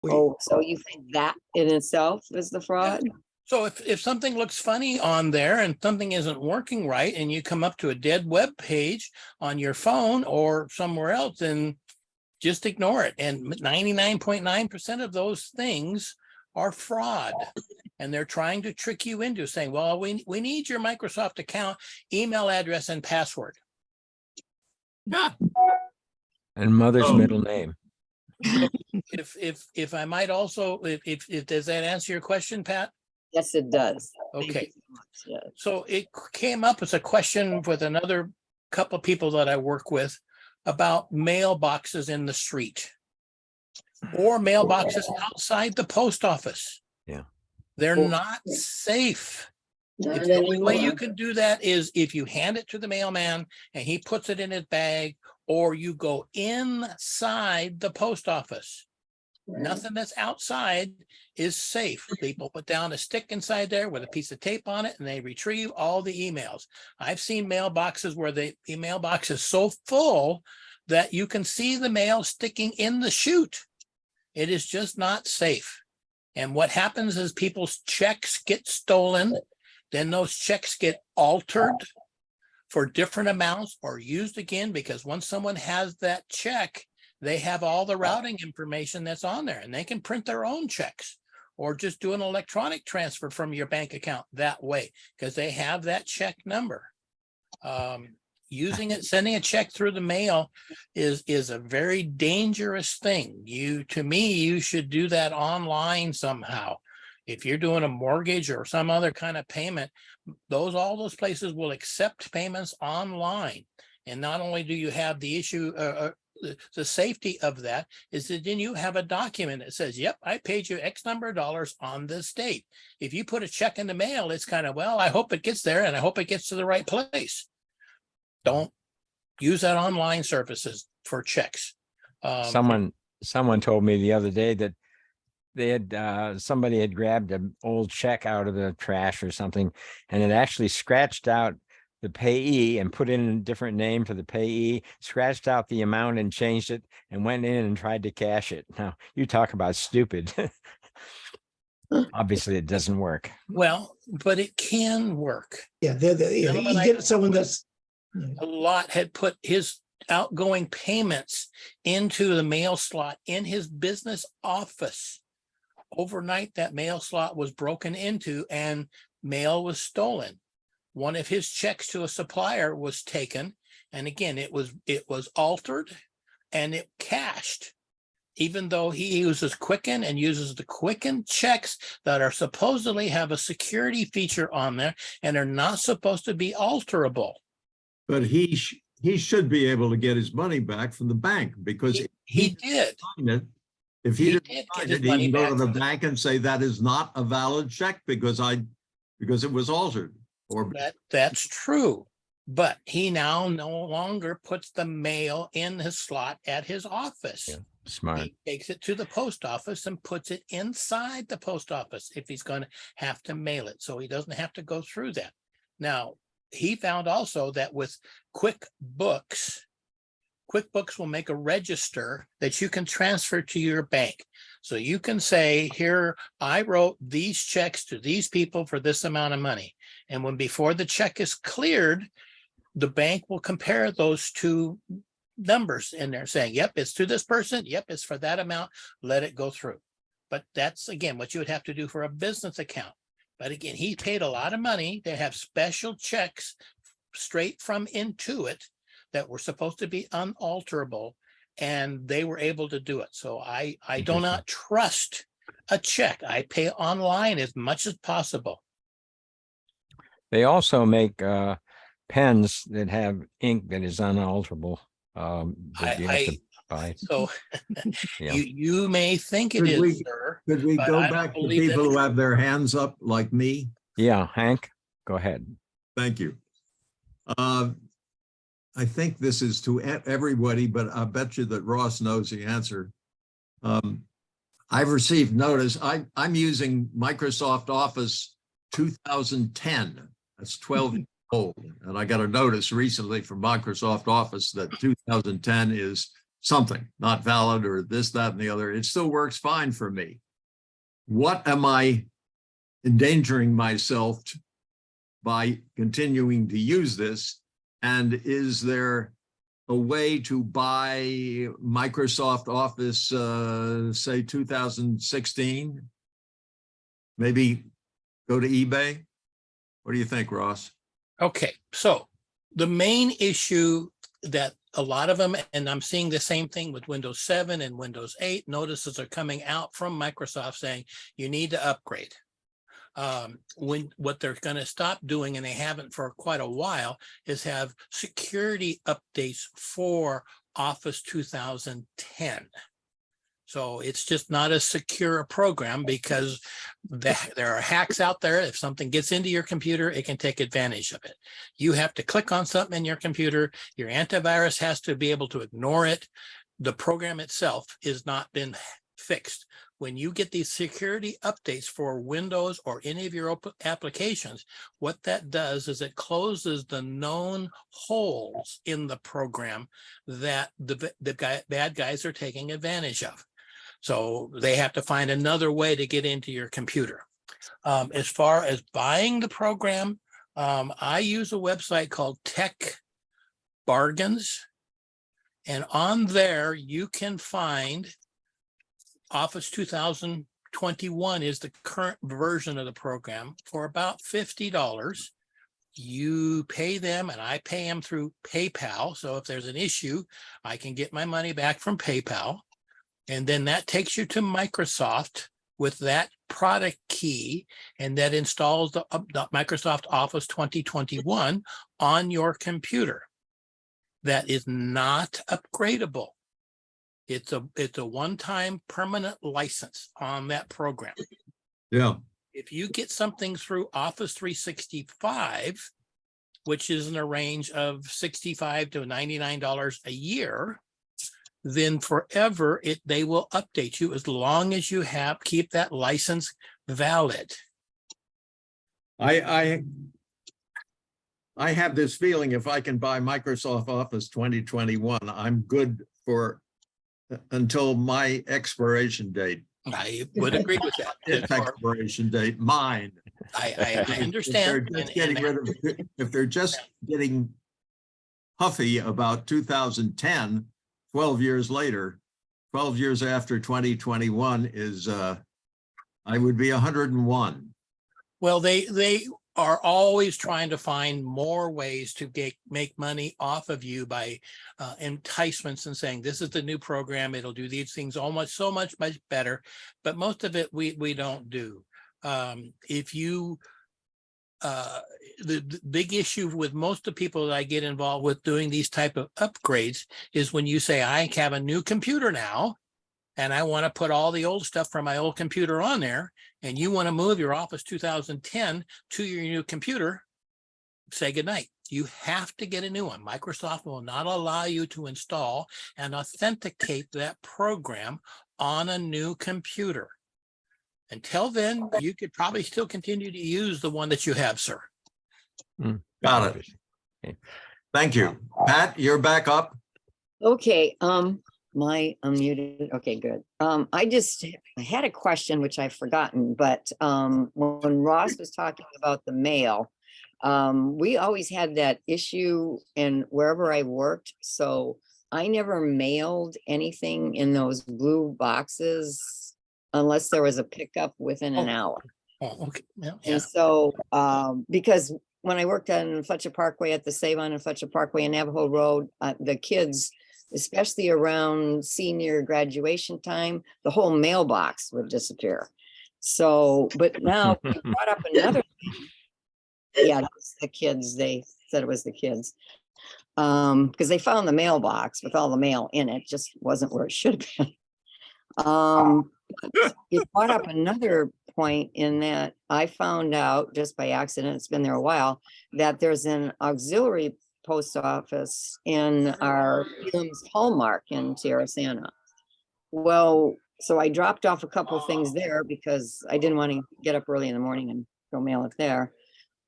Wait. Oh, so you think that in itself is the fraud? So if something looks funny on there and something isn't working right, and you come up to a dead web page on your phone or somewhere else, then just ignore it. And 99.9% of those things are fraud. And they're trying to trick you into saying, well, we need your Microsoft account, email address, and password. And mother's middle name. If I might also, if does that answer your question, Pat? Yes, it does. Thank you Okay. so much. Yeah. So it came up as a question with another couple of people that I work with about mailboxes in the street or mailboxes outside the post office. Yeah. They're Cool. not safe. Not The only way you anymore. can do that is if you hand it to the mailman and he puts it in his bag, or you go inside the post office. Right. Nothing that's outside is safe. People put down a stick inside there with a piece of tape on it and they retrieve all the emails. I've seen mailboxes where the mailbox is so full that you can see the mail sticking in the chute. It is just not safe. And what happens is people's checks get stolen. Then those checks get altered for different amounts or used again, because once someone has that check, they have all the routing information that's on there and they can print their own checks or just do an electronic transfer from your bank account that way because they have that check number. Using it, sending a check through the mail is a very dangerous thing. To me, you should do that online somehow. If you're doing a mortgage or some other kind of payment, all those places will accept payments online. And not only do you have the issue, the safety of that is that then you have a document that says, yep, I paid you X number of dollars on this date. If you put a check in the mail, it's kind of, well, I hope it gets there and I hope it gets to the right place. Don't use that online services for checks. Someone told me the other day that they had somebody had grabbed an old check out of the trash or something, and it actually scratched out the payee and put in a different name for the payee, scratched out the amount and changed it, and went in and tried to cash it. Now, you talk about stupid. Obviously, it doesn't work. Well, but it can work. Yeah, you Gentlemen, get someone that's. A lot had put his outgoing payments into the mail slot in his business office. Overnight, that mail slot was broken into and mail was stolen. One of his checks to a supplier was taken. And again, it was altered and it cashed, even though he uses Quicken and uses the Quicken checks that are supposedly have a security feature on there and are not supposed to be alterable. But he should be able to get his money back from the bank because he did. If He he did didn't get sign his it, he money can go back to the from the- bank and say that is not a valid check because it was altered. Or That's true. But he now no longer puts the mail in his slot at his office. Yeah, smart. He takes it to the post office and puts it inside the post office if he's going to have to mail it. So he doesn't have to go through that. Now, he found also that with QuickBooks will make a register that you can transfer to your bank. So you can say, here, I wrote these checks to these people for this amount of money. And before the check is cleared, the bank will compare those two numbers and they're saying, yep, it's to this person. Yep, it's for that amount. Let it go through. But that's, again, what you would have to do for a business account. But again, he paid a lot of money. They have special checks straight from Intuit that were supposed to be unalterable, and they were able to do it. So I do not trust a check. I pay online as much as possible. They also make pens that have ink that is unalterable. That you have to buy. So Yeah. you may think it Could is, we- sir. could we but go I don't back to believe people that's who have their hands up like me? Yeah, Hank, go ahead. Thank you. I think this is to everybody, but I bet you that Ross knows the answer. I've received notice. I'm using Microsoft Office 2010. That's 12 years old. And I got a notice recently from Microsoft Office that 2010 is something not valid or this, that, and the other. It still works fine for me. What am I endangering myself by continuing to use this? And is there a way to buy Microsoft Office, say 2016? Maybe go to eBay? What do you think, Ross? Okay, so the main issue that a lot of them, and I'm seeing the same thing with Windows 7 and Windows 8, notices are coming out from Microsoft saying you need to upgrade. When what they're going to stop doing, and they haven't for quite a while, is have security updates for Office 2010. So it's just not as secure a program because there are hacks out there. If something gets into your computer, it can take advantage of it. You have to click on something in your computer. Your antivirus has to be able to ignore it. The program itself has not been fixed. When you get these security updates for Windows or any of your applications, what that does is it closes the known holes in the program that the bad guys are taking advantage of. So they have to find another way to get into your computer. As far as buying the program, I use a website called Tech Bargains. And on there, you can find Office 2021 is the current version of the program for about $50. You pay them and I pay them through PayPal. So if there's an issue, I can get my money back from PayPal. And then that takes you to Microsoft with that product key, and that installs the Microsoft Office 2021 on your computer. That is not upgradable. It's a one-time permanent license on that program. Yeah. If you get something through Office 365, which is in a range of $65 to $99 a year, then forever they will update you as long as you keep that license valid. I have this feeling if I can buy Microsoft Office 2021, I'm good for until my expiration date. I would agree with that. Its expiration date, mine. I understand. If they're just getting huffy about 2010, 12 years later, 12 years after 2021 is, I would be 101. Well, they are always trying to find more ways to make money off of you by enticements and saying, this is the new program. It'll do these things so much better. But most of it we don't do. If you the big issue with most of the people that I get involved with doing these type of upgrades is when you say, I have a new computer now, and I want to put all the old stuff from my old computer on there, and you want to move your Office 2010 to your new computer, say goodnight. You have to get a new one. Microsoft will not allow you to install and authenticate that program on a new computer. Until then, you could probably still continue to use the one that you have, sir. Got it. Thank you. Pat, you're back up. Okay, my unmuted. Okay, good. I had a question which I've forgotten, but when Ross was talking about the mail, we always had that issue in wherever I worked. So I never mailed anything in those blue boxes unless there was a pickup within an hour. Oh, okay. Yeah. And so, because when I worked on Fletcher Parkway at the Save-On and Fletcher Parkway and Navajo Road, the kids, especially around senior graduation time, the whole mailbox would disappear. So, but now we brought up another thing. Yeah, that's the kids. They said it was the kids. Because they found the mailbox with all the mail in it, just wasn't where it should have been. It brought up another point in that I found out just by accident, it's been there a while, that there's an auxiliary post office in our Pilgrim's Hallmark in Sierra Santa. Well, so I dropped off a couple of things there because I didn't want to get up early in the morning and go mail it there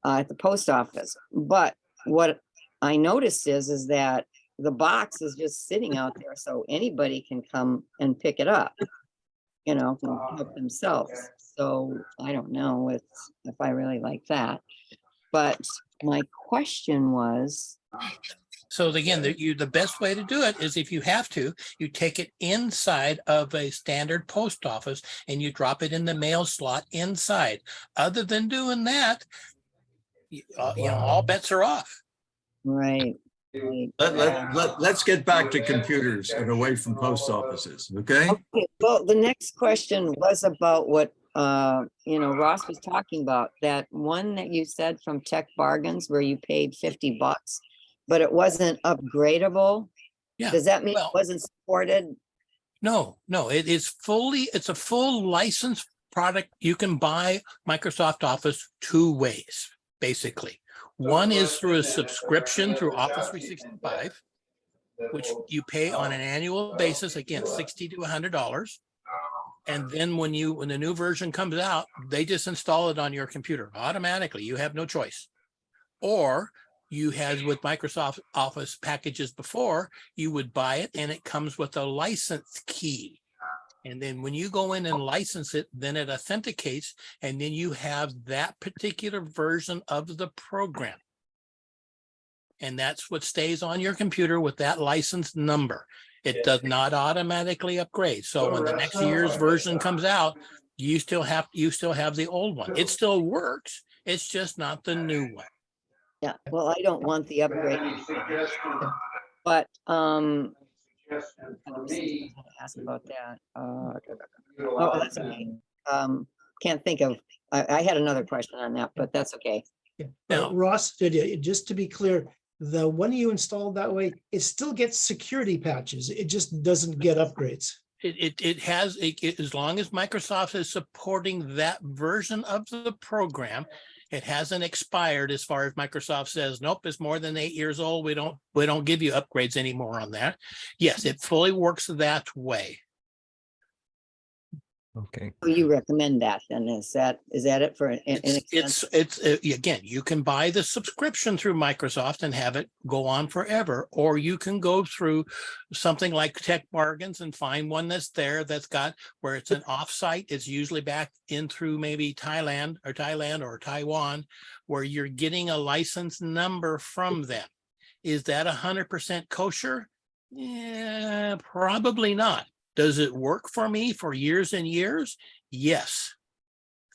at the post office. But what I noticed is that the box is just sitting out there, so anybody can come and pick it up, you know, can help themselves. So I don't know if I really like that. But my question was. So again, the best way to do it is if you have to, you take it inside of a standard post office and you drop it in the mail slot inside. Other than doing that, you know, all bets are off. Right. Let's get back to computers and away from post offices, okay? Okay, well, the next question was about what, you know, Ross was talking about, that one that you said from Tech Bargains where you paid $50, but it wasn't upgradable. Yeah. Does that mean it wasn't supported? No, it's a full licensed product. You can buy Microsoft Office two ways, basically. One is through a subscription through Office 365, which you pay on an annual basis, again, $60 to $100. And then when the new version comes out, they just install it on your computer automatically. You have no choice. Or you had with Microsoft Office packages before, you would buy it and it comes with a license key. And then when you go in and license it, then it authenticates, and then you have that particular version of the program. And that's what stays on your computer with that license number. It does not automatically upgrade. So when the next year's version comes out, you still have the old one. It still works. It's just not the new one. Yeah, well, I don't want the upgrade, but, ask about that. Oh, that's okay. Can't think of, I had another question on that, but that's okay. Yeah. Now- Ross, just to be clear, the one you installed that way, it still gets security patches. It just doesn't get upgrades. It has, as long as Microsoft is supporting that version of the program, it hasn't expired as far as Microsoft says, nope, it's more than 8 years old. We don't give you upgrades anymore on that. Yes, it fully works that way. Okay. You recommend that then? Is that it for? It's again, you can buy the subscription through Microsoft and have it go on forever, or you can go through something like Tech Bargains and find one that's that's got where it's an offsite. It's usually back in through maybe Thailand or Taiwan, where you're getting a license number from them. Is that 100% kosher? Yeah, probably not. Does it work for me for years and years? Yes.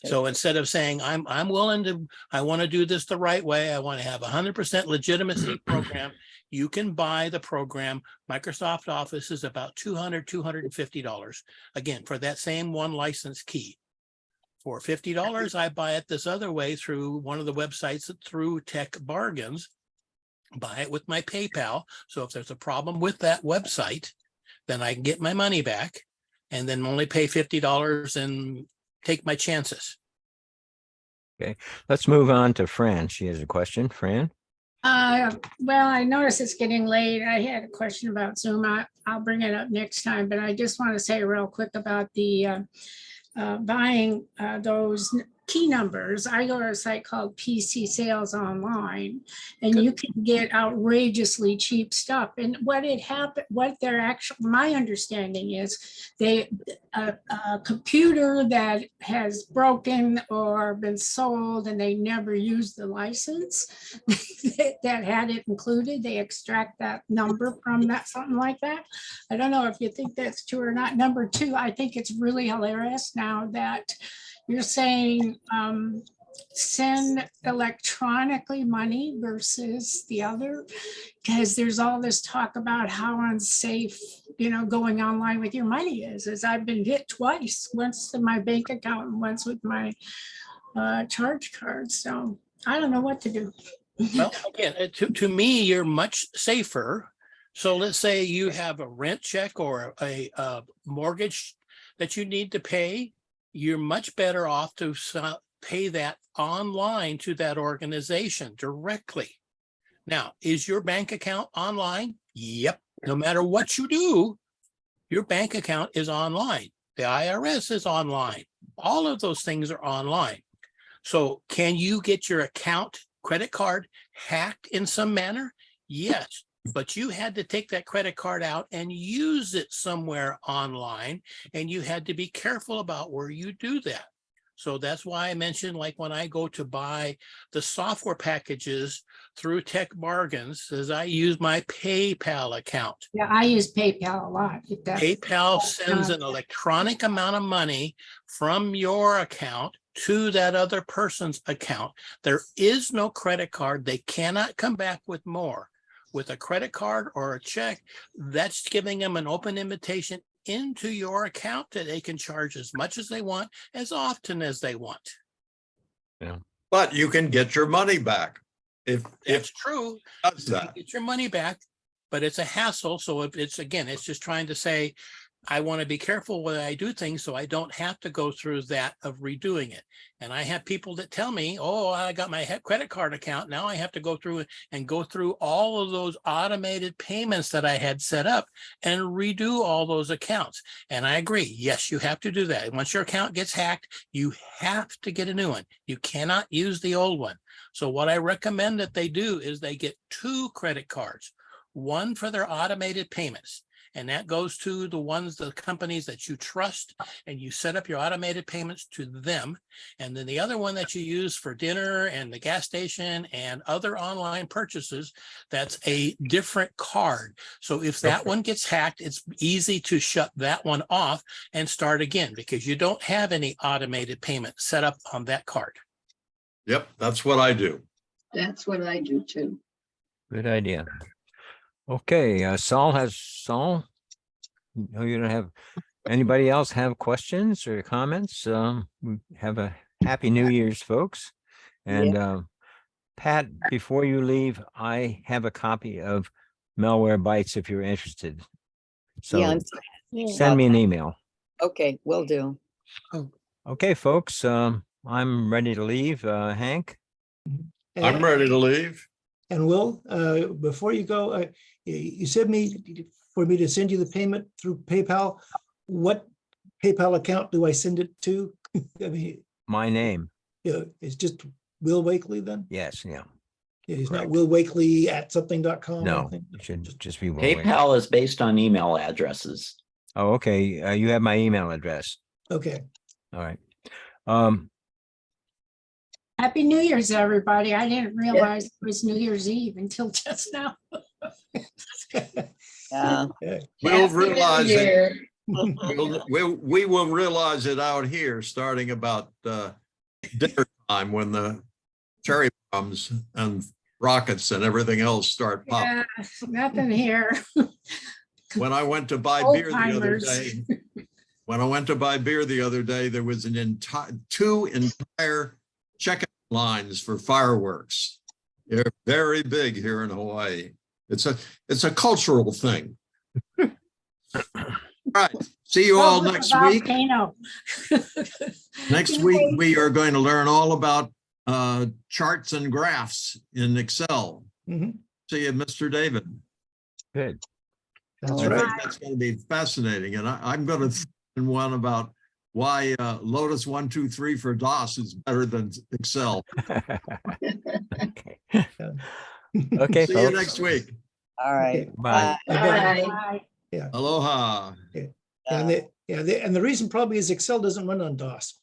So instead of saying, I'm willing to, I want to do this the right way, I want to have 100% legitimacy program, you can buy the program. Microsoft Office is about $200, $250. Again, for that same one license key. For $50, I buy it this other way through one of the websites through Tech Bargains. Buy it with my PayPal. So if there's a problem with that website, then I can get my money back and then only pay $50 and take my chances. Okay, let's move on to Fran. She has a question. Fran? Well, I notice it's getting late. I had a question about Zoom. I'll bring it up next time, but I just want to say real quick about the buying those key numbers. I go to a site called PC Sales Online, and you can get outrageously cheap stuff. And what they're actually, my understanding is a computer that has broken or been sold and they never used the license that had it included, they extract that number from that, something like that. I don't know if you think that's true or not. Number two, I think it's really hilarious now that you're saying send electronically money versus the other, because there's all this talk about how unsafe, going online with your money is. As I've been hit twice, once to my bank account and once with my charge card. So I don't know what to do. Well, again, to me, you're much safer. So let's say you have a rent check or a mortgage that you need to pay. You're much better off to pay that online to that organization directly. Now, is your bank account online? Yep. No matter what you do, your bank account is online. The IRS is online. All of those things are online. So can you get your account, credit card hacked in some manner? Yes. But you had to take that credit card out and use it somewhere online, and you had to be careful about where you do that. So that's why I mentioned, like when I go to buy the software packages through Tech Bargains, as I use my PayPal account. Yeah, I use PayPal a lot. PayPal sends an electronic amount of money from your account to that other person's account. There is no credit card. They cannot come back with more. With a credit card or a check, that's giving them an open invitation into your account that they can charge as much as they want, as often as they want. Yeah. But you can get your money back. It's true. Does You that. get your money back, but it's a hassle. So if it's just trying to say, I want to be careful when I do things so I don't have to go through that of redoing it. And I have people that tell me, oh, I got my credit card account. Now I have to go through all of those automated payments that I had set up and redo all those accounts. And I agree. Yes, you have to do that. Once your account gets hacked, you have to get a new one. You cannot use the old one. So what I recommend that they do is they get 2 credit cards, one for their automated payments. And that goes to the companies that you trust, and you set up your automated payments to them. And then the other one that you use for dinner and the gas station and other online purchases, that's a different card. So if that one gets hacked, it's easy to shut that one off and start again, because you don't have any automated payment set up on that card. Yep, that's what I do. That's what I do too. Good idea. Okay, Saul, no, you don't have, anybody else have questions or comments? We have a happy New Year's, folks. And Pat, before you leave, I have a copy of Malware Bytes if you're interested. Yeah, So I'm send me an email. okay, will do. Okay, folks, I'm ready to leave. Hank? I'm ready to leave. And Will, before you go, you said for me to send you the payment through PayPal. What PayPal account do I send it to? I mean, My name. it's just Will Wakely then? Yes, yeah. Yeah, it's not Correct. Will Wakely at something.com. No, it should just be Will Wakely. PayPal is based on email addresses. Oh, okay. You have my email address. Okay. All right. Happy New Year's, everybody. I didn't realize it was New Year's Eve until just now. Yeah. We'll realize it. We will realize it out here starting about dinner time when the cherry bombs and rockets and everything else start popping. Yeah, nothing here. When I went to buy beer the other day, there was two entire checkout lines for fireworks. They're very big here in Hawaii. It's a cultural thing. All right. See you all next week. Next week, we are going to learn all about charts and graphs in Excel. Mhm. See you, Mr. David. Good. That's I right. think that's going to be fascinating. And I'm going to throw in one about why Lotus 123 for DOS is better than Excel. Okay. Okay, See you folks. next week. All right. Okay. Bye. Bye. Aloha. And the reason probably is Excel doesn't run on DOS.